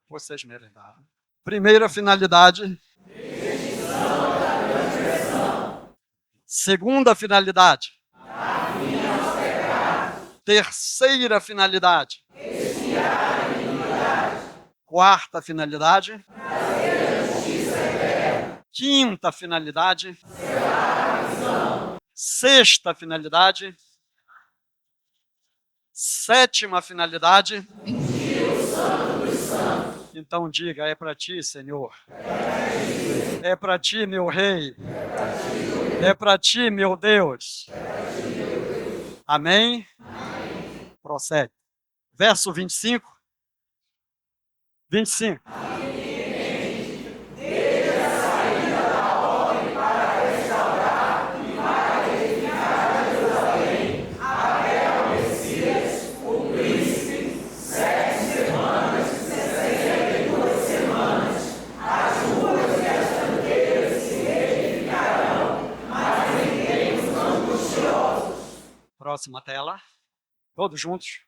Vocês me lembraram. Primeira finalidade. Segunda finalidade. Terceira finalidade. Quarta finalidade. Quinta finalidade. Sexta finalidade. Sétima finalidade. Então diga, é para ti, Senhor. É para ti, meu Rei. É para ti, meu Deus. Amém? Prossegue. Verso 25. 25. Próxima tela. Todos juntos.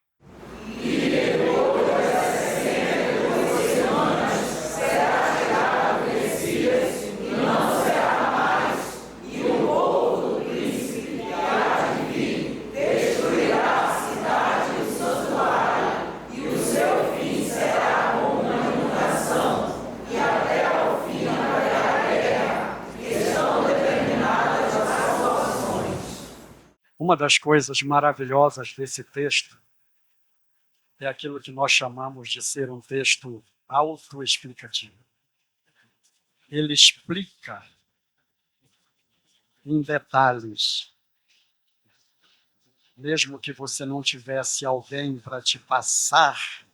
Uma das coisas maravilhosas desse texto é aquilo que nós chamamos de ser um texto autoexplicativo. Ele explica em detalhes, mesmo que você não tivesse alguém para te passar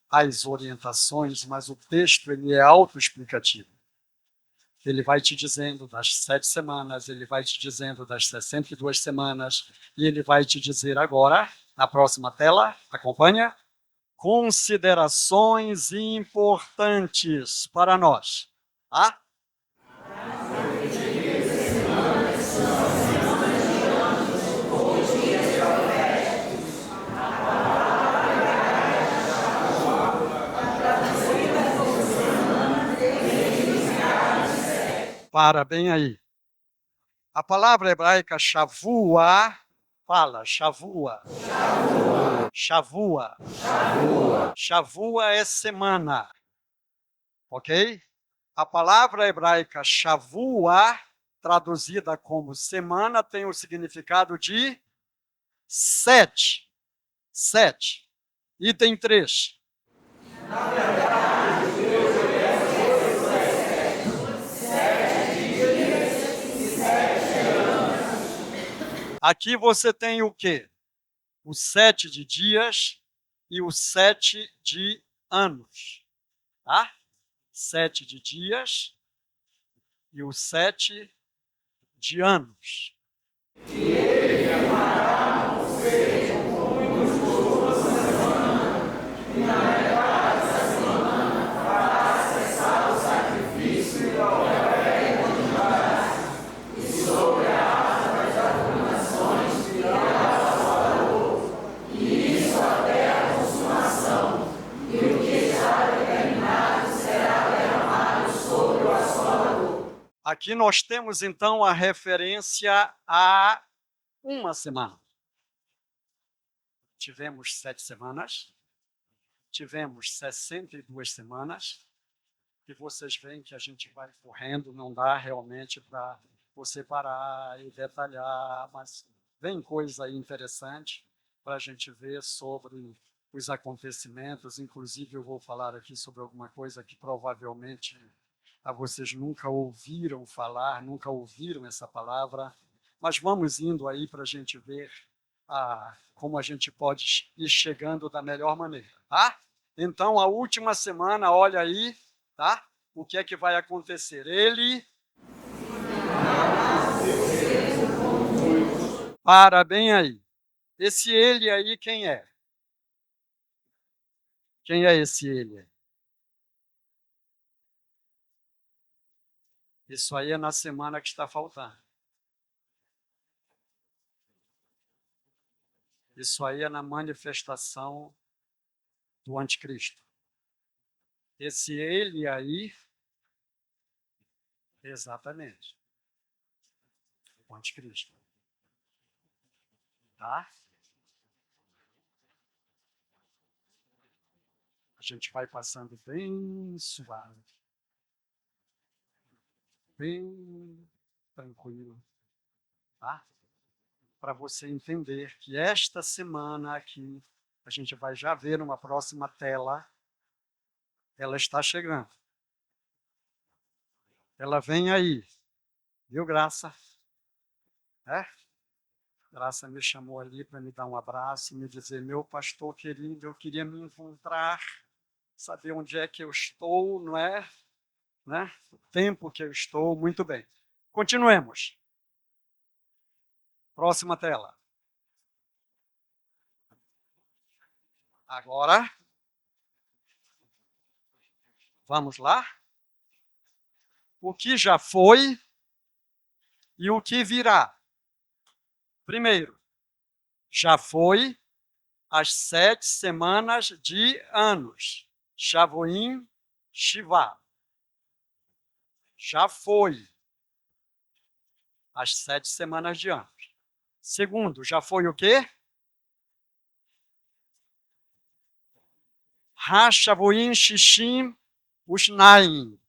as orientações, mas o texto ele é autoexplicativo. Ele vai te dizendo das 7 semanas, ele vai te dizendo das 62 semanas, e ele vai te dizer agora, na próxima tela, acompanha, considerações importantes para nós. Tá? Para bem aí. A palavra hebraica shavua, fala, shavua. Shavua. Shavua é semana. Ok? A palavra hebraica shavua, traduzida como semana, tem o significado de 7. 7. Item 3. Aqui você tem o quê? O 7 de dias e o 7 de anos. Tá? 7 de dias e o 7 de anos. Aqui nós temos, então, a referência a uma semana. Tivemos 7 semanas, tivemos 62 semanas, e vocês veem que a gente vai correndo, não dá realmente para você parar e detalhar, mas vem coisa aí interessante para a gente ver sobre os acontecimentos. Inclusive, eu vou falar aqui sobre alguma coisa que provavelmente vocês nunca ouviram falar, nunca ouviram essa palavra, mas vamos indo aí para a gente ver como a gente pode ir chegando da melhor maneira, tá? Então, a última semana, olha aí, tá? O que é que vai acontecer? Ele... Para bem aí. Esse ele aí, quem é? Quem é esse ele? Isso aí é na semana que está faltando. Isso aí é na manifestação do anticristo. Esse ele aí, exatamente, o anticristo. Tá? A gente vai passando bem suave, bem tranquilo, tá? Para você entender que esta semana aqui, a gente vai já ver numa próxima tela, ela está chegando. Ela vem aí. Viu, Graça? Graça me chamou ali para me dar um abraço e me dizer: meu pastor querido, eu queria me encontrar, saber onde é que eu estou, não é? Né? O tempo que eu estou, muito bem. Continuemos. Próxima tela. Agora, vamos lá? O que já foi e o que virá. Primeiro, já foi as 7 semanas de anos. Shavuim, Shivá. Já foi as 7 semanas de anos. Segundo, já foi o quê? Ha-Shavuim, Shishim, Ushnaim.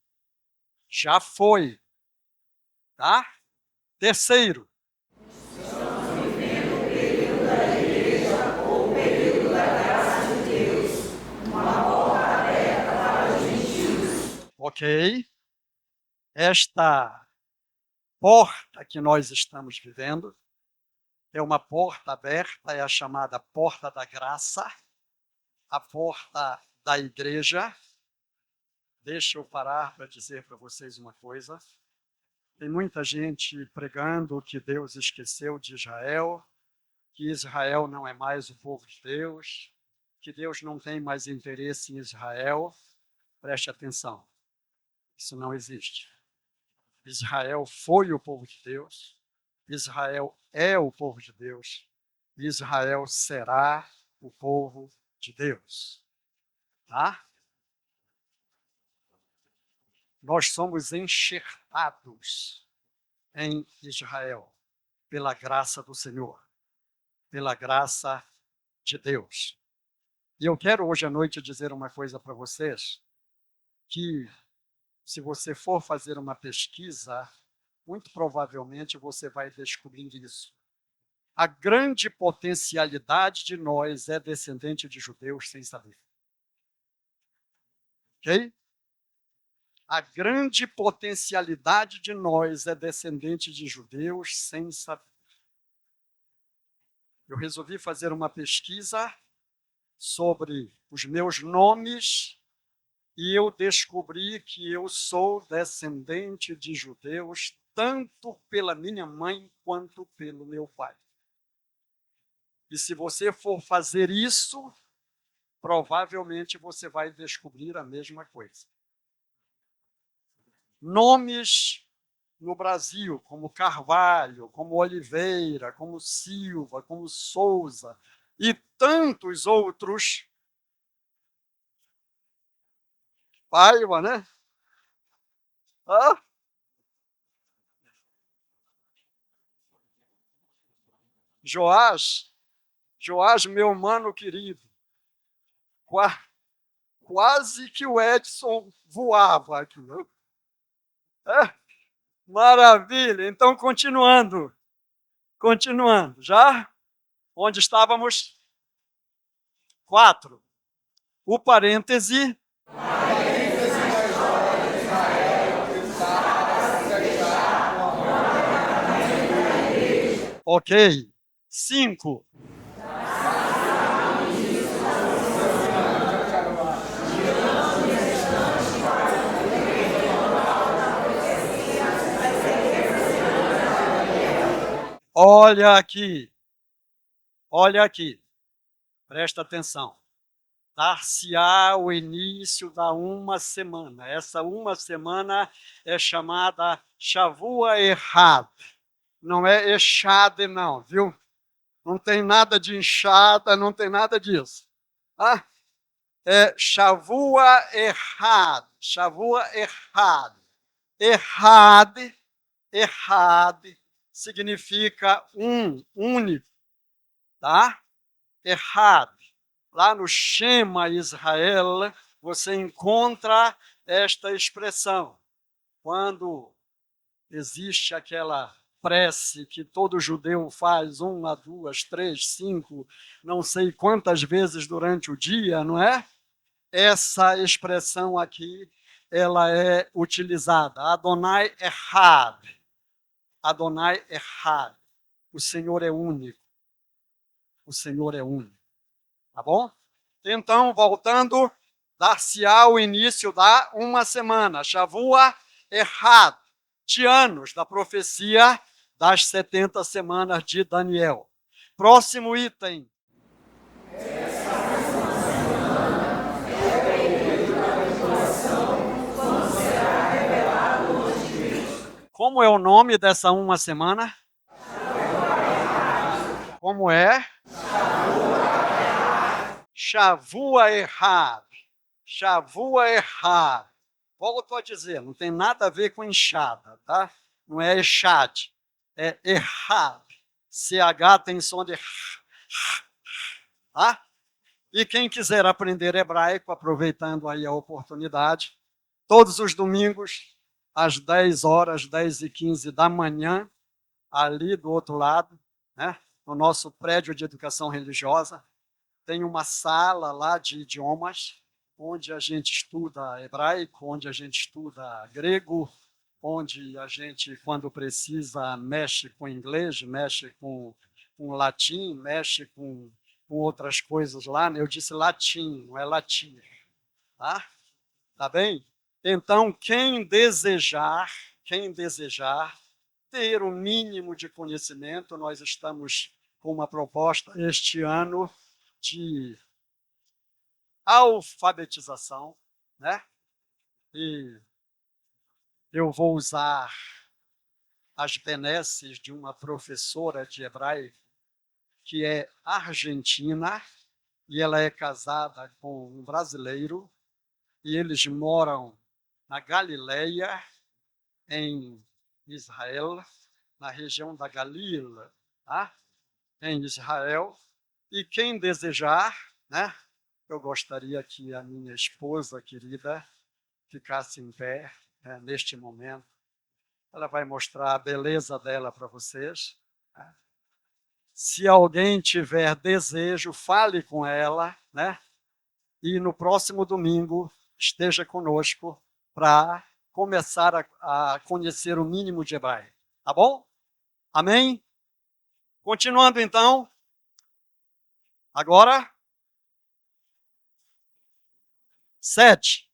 Já foi. Tá? Terceiro. Ok. Esta porta que nós estamos vivendo é uma porta aberta, é a chamada porta da graça, a porta da igreja. Deixa eu parar para dizer para vocês uma coisa. Tem muita gente pregando que Deus esqueceu de Israel, que Israel não é mais o povo de Deus, que Deus não tem mais interesse em Israel. Preste atenção. Isso não existe. Israel foi o povo de Deus, Israel é o povo de Deus, Israel será o povo de Deus. Tá? Nós somos enxertados em Israel pela graça do Senhor, pela graça de Deus. E eu quero hoje à noite dizer uma coisa para vocês, que se você for fazer uma pesquisa, muito provavelmente você vai descobrir isso. A grande potencialidade de nós é descendente de judeus sem saber. Ok? A grande potencialidade de nós é descendente de judeus sem saber. Eu resolvi fazer uma pesquisa sobre os meus nomes e eu descobri que eu sou descendente de judeus tanto pela minha mãe quanto pelo meu pai. E se você for fazer isso, provavelmente você vai descobrir a mesma coisa. Nomes no Brasil, como Carvalho, como Oliveira, como Silva, como Souza e tantos outros. Paiva, né? Joás, meu mano querido, quase que o Edson voava aqui. Né? Maravilha. Então, continuando. Já? Onde estávamos? 4. O parêntese. Ok. 5. Olha aqui, presta atenção. Dar-se-á o início da uma semana. Essa uma semana é chamada Shavua Echad. Não é Echad, não, viu? Não tem nada de enxada, não tem nada disso. É Shavua Echad. Shavua Echad. Echad significa único, tá? Echad. Lá no Shema Israel, você encontra esta expressão. Quando existe aquela prece que todo judeu faz 1, 2, 3, 5, não sei quantas vezes durante o dia, não é? Essa expressão aqui, ela é utilizada. Adonai Echad. Adonai Echad. O Senhor é único. O Senhor é único. Tá bom? Então, voltando, dar-se-á o início da uma semana. Shavua Echad. De anos da profecia das 70 semanas de Daniel. Próximo item. Como é o nome dessa uma semana? Como é? Shavua Echad. Shavua Echad. Volto a dizer, não tem nada a ver com enxada, tá? Não é Echad, é Echad. CH tem som de... Tá? E quem quiser aprender hebraico, aproveitando aí a oportunidade, todos os domingos, às 10 horas, 10h15 da manhã, ali do outro lado, né, no nosso prédio de educação religiosa, tem uma sala lá de idiomas, onde a gente estuda hebraico, onde a gente estuda grego, onde a gente, quando precisa, mexe com inglês, mexe com latim, mexe com outras coisas lá. Né? Eu disse latim, não é latim. Tá bem? Então, quem desejar ter o mínimo de conhecimento, nós estamos com uma proposta este ano de alfabetização, né? E eu vou usar as benesses de uma professora de hebraico que é argentina e ela é casada com um brasileiro e eles moram na Galileia, em Israel, na região da Galila, tá? Em Israel. E quem desejar, né? Eu gostaria que a minha esposa querida ficasse em pé, né, neste momento. Ela vai mostrar a beleza dela para vocês. Né? Se alguém tiver desejo, fale com ela, né? E no próximo domingo esteja conosco para começar a conhecer o mínimo de hebraico. Tá bom? Amém? Continuando então. Agora, 7.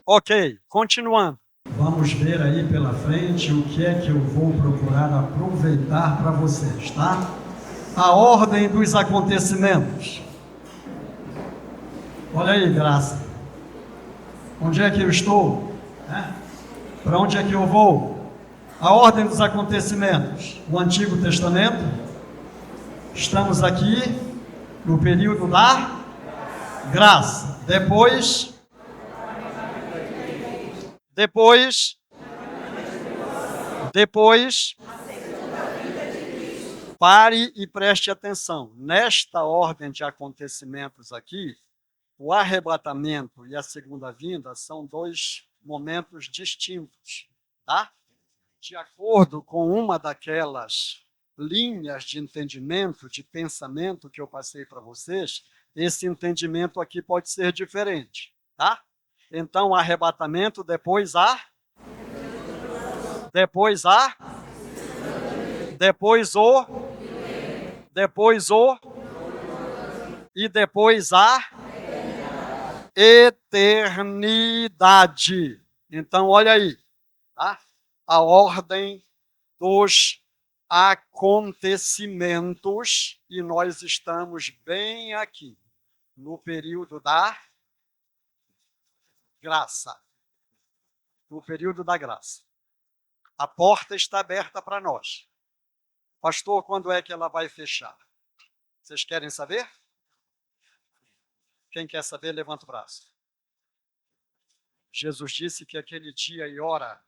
Ok, continuando. Vamos ver aí pela frente o que é que eu vou procurar aproveitar para vocês, tá? A ordem dos acontecimentos. Olha aí, Graça. Onde é que eu estou? Para onde é que eu vou? A ordem dos acontecimentos. O Antigo Testamento. Estamos aqui no período da graça. Depois, pare e preste atenção. Nesta ordem de acontecimentos aqui, o arrebatamento e a segunda vinda são dois momentos distintos, tá? De acordo com uma daquelas linhas de entendimento, de pensamento que eu passei para vocês, esse entendimento aqui pode ser diferente, tá? Então, arrebatamento, depois e depois a eternidade. Então, olha aí, tá? A ordem dos acontecimentos, e nós estamos bem aqui, no período da graça. No período da graça. A porta está aberta para nós. Pastor, quando é que ela vai fechar? Vocês querem saber? Quem quer saber, levanta o braço. Jesus disse que aquele dia e hora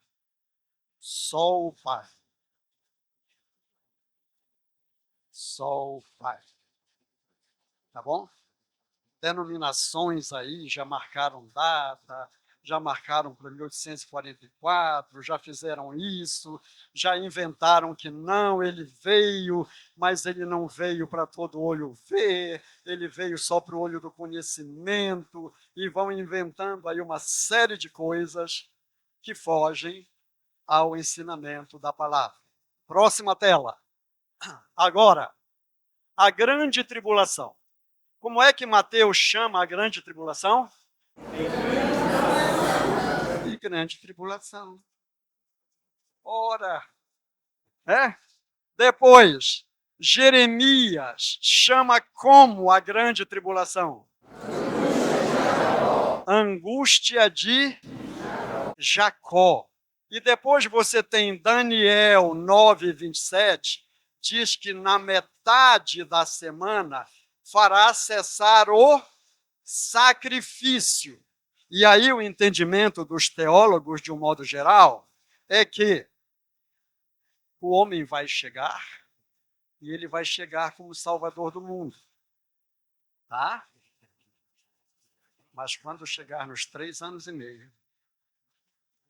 só o Pai. Só o Pai. Tá bom? Denominações aí já marcaram data, já marcaram para 1844, já fizeram isso, já inventaram que não, ele veio, mas ele não veio para todo olho ver, ele veio só para o olho do conhecimento, e vão inventando aí uma série de coisas que fogem ao ensinamento da palavra. Próxima tela. Agora, a grande tribulação. Como é que Mateus chama a grande tribulação? De grande tribulação. Ora, Depois, Jeremias chama como a grande tribulação? Angústia de Jacó. E depois você tem Daniel 9:27, diz que na metade da semana fará cessar o sacrifício. E aí o entendimento dos teólogos, de um modo geral, é que o homem vai chegar e ele vai chegar como Salvador do mundo. Tá? Mas quando chegar nos 3 anos e meio,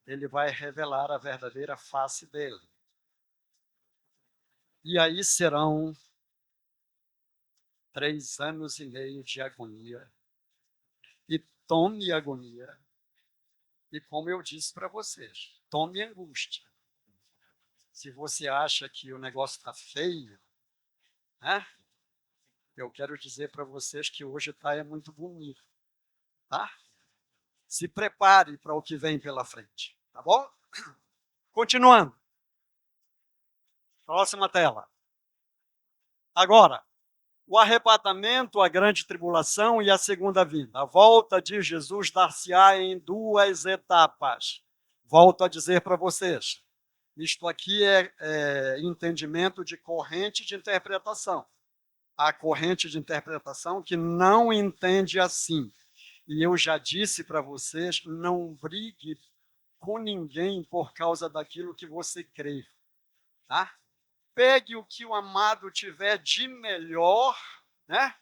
ele vai revelar a verdadeira face dele. E aí serão 3 anos e meio de agonia. E tome agonia. E como eu disse para vocês, tome angústia. Se você acha que o negócio está feio, eu quero dizer para vocês que hoje é muito bonito. Tá? Se prepare para o que vem pela frente. Tá bom? Continuando. Próxima tela. Agora, o arrebatamento, a grande tribulação e a segunda vinda. A volta de Jesus dar-se-á em 2 etapas. Volto a dizer para vocês. Isto aqui é entendimento de corrente de interpretação. A corrente de interpretação que não entende assim. E eu já disse para vocês, não brigue com ninguém por causa daquilo que você crê. Tá? Pegue o que o amado tiver de melhor, né?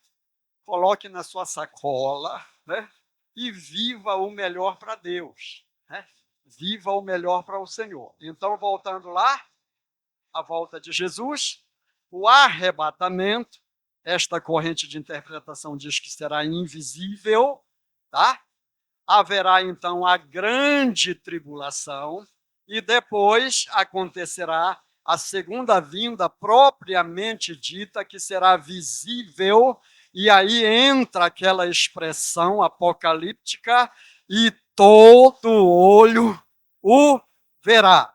Coloque na sua sacola, né? E viva o melhor para Deus. Né? Viva o melhor para o Senhor. Então, voltando lá, a volta de Jesus, o arrebatamento, esta corrente de interpretação diz que será invisível, tá? Haverá então a grande tribulação e depois acontecerá a segunda vinda propriamente dita, que será visível, e aí entra aquela expressão apocalíptica, e todo olho o verá.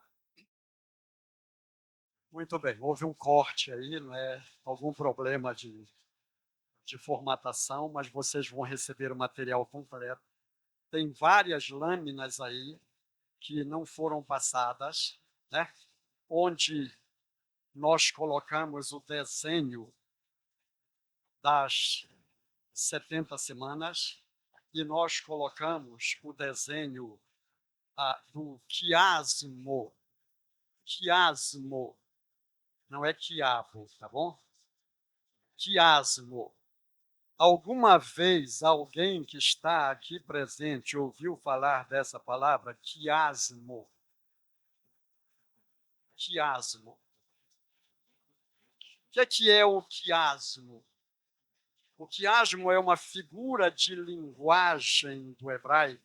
Muito bem, houve um corte aí, não é algum problema de formatação, mas vocês vão receber o material completo. Tem várias lâminas aí que não foram passadas, né? Onde nós colocamos o desenho das 70 semanas e nós colocamos o desenho do quiasmo. Quiasmo. Não é quiabo, tá bom? Quiasmo. Alguma vez alguém que está aqui presente ouviu falar dessa palavra, quiasmo? Quiasmo. O que é o quiasmo? O quiasmo é uma figura de linguagem do hebraico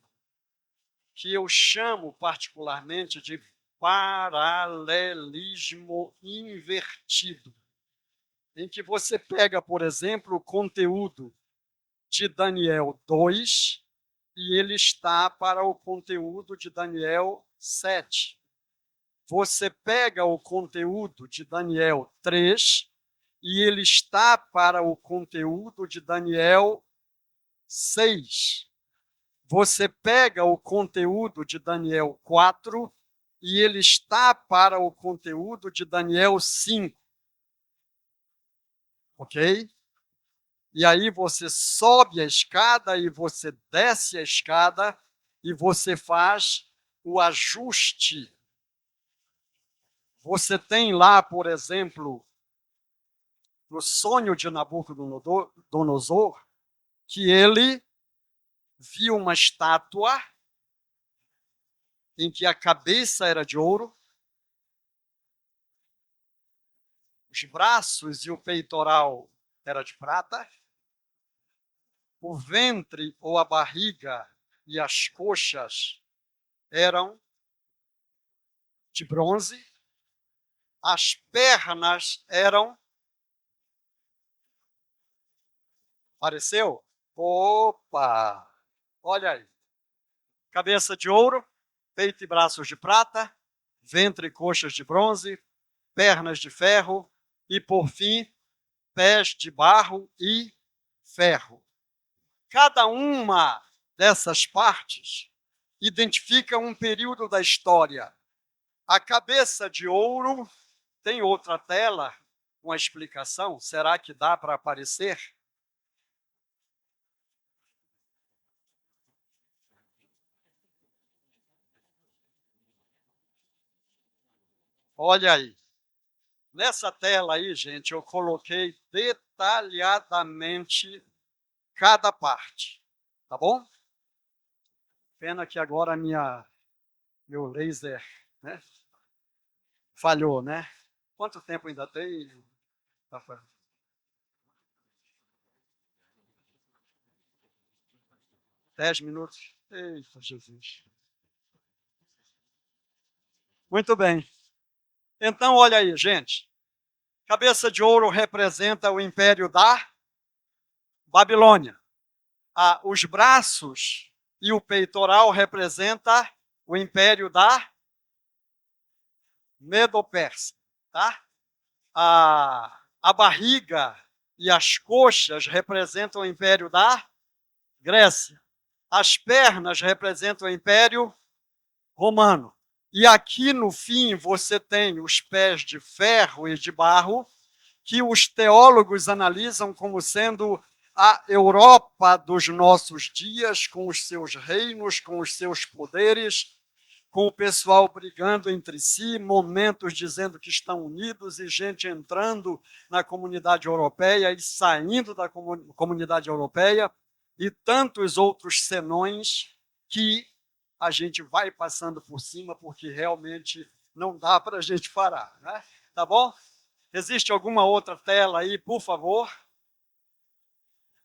que eu chamo particularmente de paralelismo invertido, em que você pega, por exemplo, o conteúdo de Daniel 2 e ele está para o conteúdo de Daniel 7. Você pega o conteúdo de Daniel 3 e ele está para o conteúdo de Daniel 6. Você pega o conteúdo de Daniel 4 e ele está para o conteúdo de Daniel 5. Ok? E aí você sobe a escada e você desce a escada e você faz o ajuste. Você tem lá, por exemplo, no sonho de Nabucodonosor, que ele viu uma estátua em que a cabeça era de ouro, os braços e o peitoral era de prata, o ventre ou a barriga e as coxas eram de bronze, as pernas eram... Apareceu? Opa! Olha aí. Cabeça de ouro, peito e braços de prata, ventre e coxas de bronze, pernas de ferro e, por fim, pés de barro e ferro. Cada uma dessas partes identifica um período da história. A cabeça de ouro tem outra tela com a explicação. Será que dá para aparecer? Olha aí. Nessa tela aí, gente, eu coloquei detalhadamente cada parte. Tá bom? Pena que agora meu laser, né, falhou, né? Quanto tempo ainda tem, Rafael? 10 minutos? Eita, Jesus. Muito bem. Então, olha aí, gente. Cabeça de ouro representa o império da Babilônia. Os braços e o peitoral representa o império da Medo-Pérsia, tá? A barriga e as coxas representam o império da Grécia. As pernas representam o império romano. E aqui no fim você tem os pés de ferro e de barro, que os teólogos analisam como sendo a Europa dos nossos dias, com os seus reinos, com os seus poderes, com o pessoal brigando entre si, momentos dizendo que estão unidos e gente entrando na comunidade europeia e saindo da comunidade europeia, e tantos outros senões que a gente vai passando por cima porque realmente não dá para a gente parar, né? Tá bom? Existe alguma outra tela aí, por favor?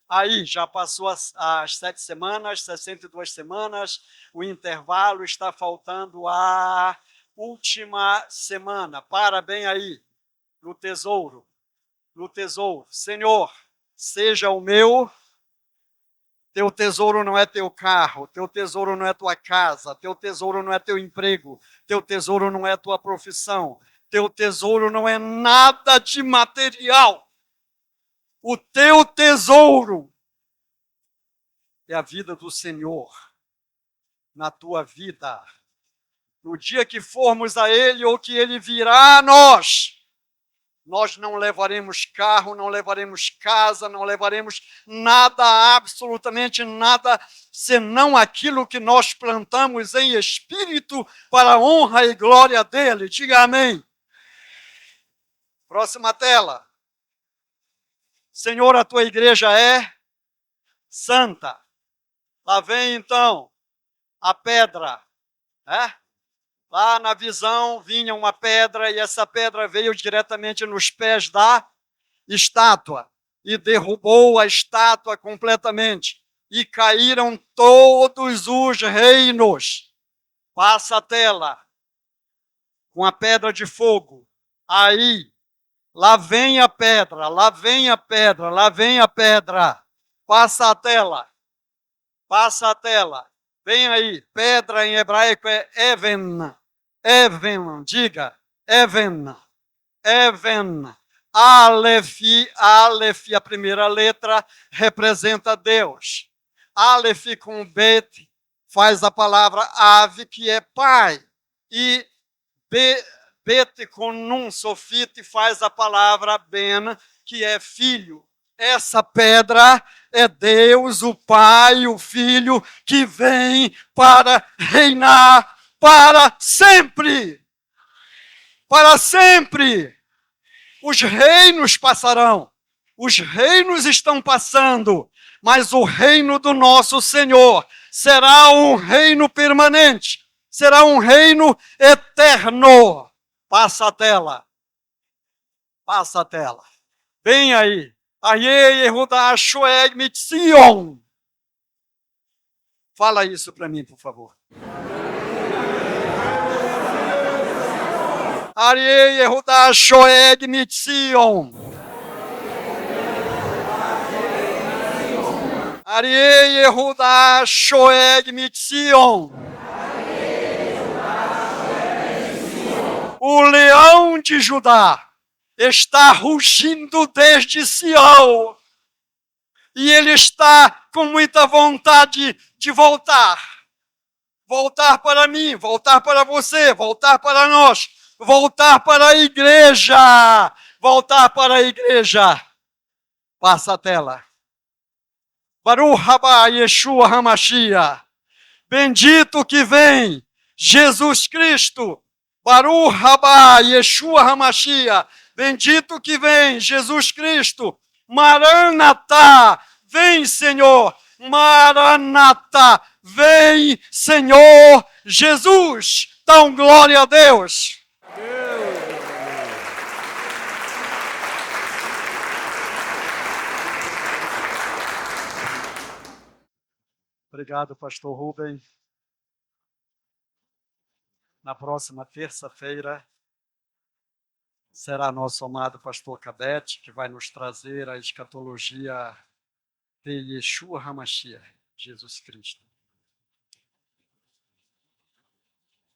Aí, já passou as 7 semanas, 62 semanas, o intervalo, está faltando a última semana. Para bem aí, no tesouro. No tesouro. Senhor, seja o meu. Teu tesouro não é teu carro, teu tesouro não é tua casa, teu tesouro não é teu emprego, teu tesouro não é tua profissão, teu tesouro não é nada de material. O teu tesouro é a vida do Senhor na tua vida. No dia que formos a Ele ou que Ele virá a nós não levaremos carro, não levaremos casa, não levaremos nada, absolutamente nada, senão aquilo que nós plantamos em espírito para a honra e glória dele. Diga amém. Próxima tela. Senhor, a tua igreja é santa. Lá vem então a pedra, né? Lá na visão vinha uma pedra e essa pedra veio diretamente nos pés da estátua e derrubou a estátua completamente e caíram todos os reinos. Passa a tela com a pedra de fogo. Aí, lá vem a pedra, lá vem a pedra, lá vem a pedra. Passa a tela. Passa a tela. Vem aí. Pedra em hebraico é even. Even, diga. Even. Even. Aleph, Aleph, a primeira letra, representa Deus. Aleph com Bet faz a palavra ave, que é pai. E Bet com Nun Sofite faz a palavra Ben, que é filho. Essa pedra é Deus, o Pai, o Filho, que vem para reinar para sempre. Para sempre. Os reinos passarão. Os reinos estão passando. Mas o reino do nosso Senhor será um reino permanente. Será um reino eterno. Passa a tela. Passa a tela. Bem aí. Aye Yehuda Shoeg Mitzion. Fala isso para mim, por favor. Arie Yehuda Shoeg Mitzion. Arie Yehuda Shoeg Mitzion. O leão de Judá está rugindo desde Sião. E ele está com muita vontade de voltar. Voltar para mim, voltar para você, voltar para nós, voltar para a igreja. Voltar para a igreja. Passa a tela. Baruch haba Yeshua HaMashiach. Bendito que vem, Jesus Cristo. Baruch haba Yeshua HaMashiach. Bendito que vem, Jesus Cristo. Maranatá, vem, Senhor. Maranatá, vem, Senhor Jesus. Então, glória a Deus. Obrigado, pastor Rubem. Na próxima terça-feira será nosso amado pastor Cabete, que vai nos trazer a escatologia de Yeshua HaMashiach, Jesus Cristo.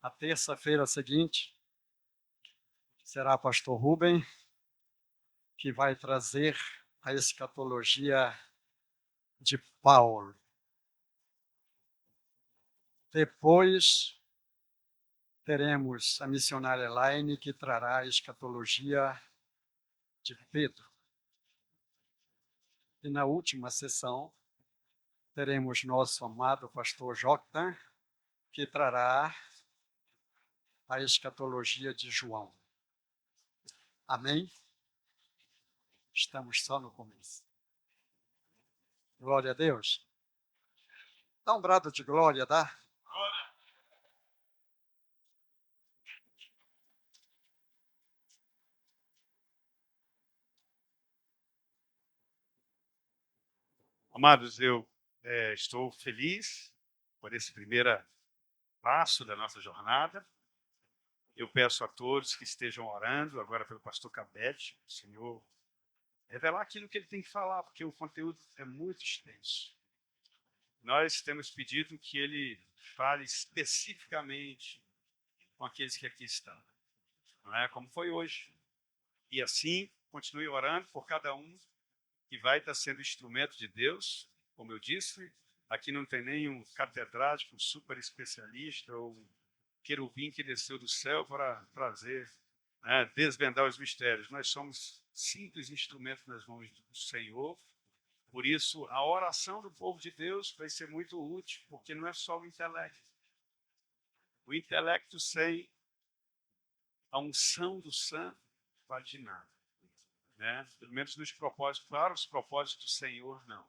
A terça-feira seguinte será pastor Rubem, que vai trazer a escatologia de Paulo. Depois teremos a missionária Elaine, que trará a escatologia de Pedro. E na última sessão, teremos nosso amado pastor Joctan, que trará a escatologia de João. Amém? Estamos só no começo. Glória a Deus. Dá um brado de glória, dá? Amados, eu estou feliz por esse primeiro passo da nossa jornada. Eu peço a todos que estejam orando agora pelo pastor Cabete, o Senhor revelar aquilo que ele tem que falar, porque o conteúdo é muito extenso. Nós temos pedido que ele fale especificamente com aqueles que aqui estão, não é? Como foi hoje. E assim, continue orando por cada um que vai estar sendo instrumento de Deus. Como eu disse, aqui não tem nenhum catedrático, super especialista ou querubim que desceu do céu para trazer, desvendar os mistérios. Nós somos simples instrumentos nas mãos do Senhor. Por isso, a oração do povo de Deus vai ser muito útil, porque não é só o intelecto. O intelecto sem a unção do santo vale de nada. Pelo menos nos propósitos, claro, os propósitos do Senhor, não.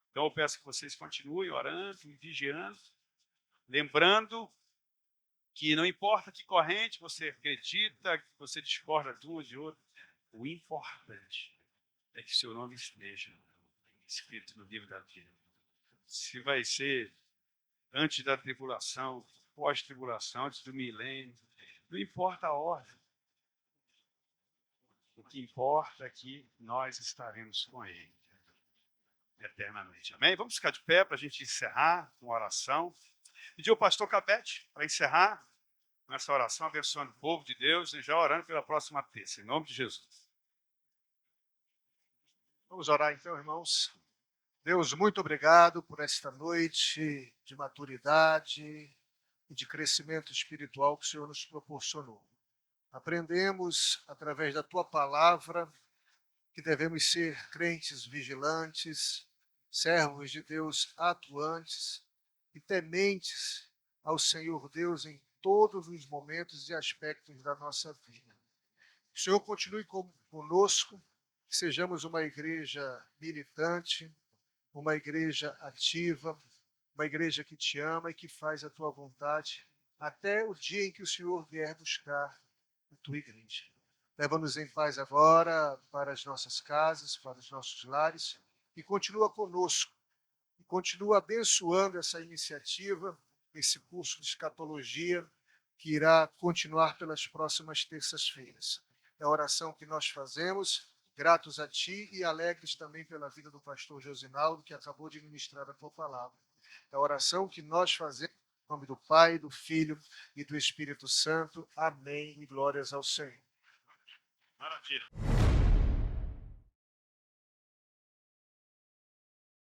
Então, eu peço que vocês continuem orando e vigiando, lembrando que não importa que corrente você acredita, que você discorda de um ou de outro, o importante é que seu nome esteja escrito no livro da vida. Se vai ser antes da tribulação, pós-tribulação, antes do milênio, não importa a ordem. O que importa é que nós estaremos com Ele eternamente. Amém? Vamos ficar de pé para a gente encerrar com oração. Pedir ao pastor Cabete para encerrar nessa oração, abençoando o povo de Deus e já orando pela próxima terça, em nome de Jesus. Vamos orar então, irmãos. Deus, muito obrigado por esta noite de maturidade e de crescimento espiritual que o Senhor nos proporcionou. Aprendemos, através da Tua palavra, que devemos ser crentes vigilantes, servos de Deus atuantes e tementes ao Senhor Deus em todos os momentos e aspectos da nossa vida. O Senhor continue conosco, que sejamos uma igreja militante, uma igreja ativa, uma igreja que te ama e que faz a Tua vontade, até o dia em que o Senhor vier buscar a Tua igreja. Leva-nos em paz agora para as nossas casas, para os nossos lares, e continua conosco, e continua abençoando essa iniciativa, esse curso de escatologia, que irá continuar pelas próximas terças-feiras. É a oração que nós fazemos, gratos a Ti e alegres também pela vida do pastor Josinaldo, que acabou de ministrar a Tua palavra. É a oração que nós fazemos em nome do Pai, do Filho e do Espírito Santo. Amém e glórias ao Senhor. Maravilha.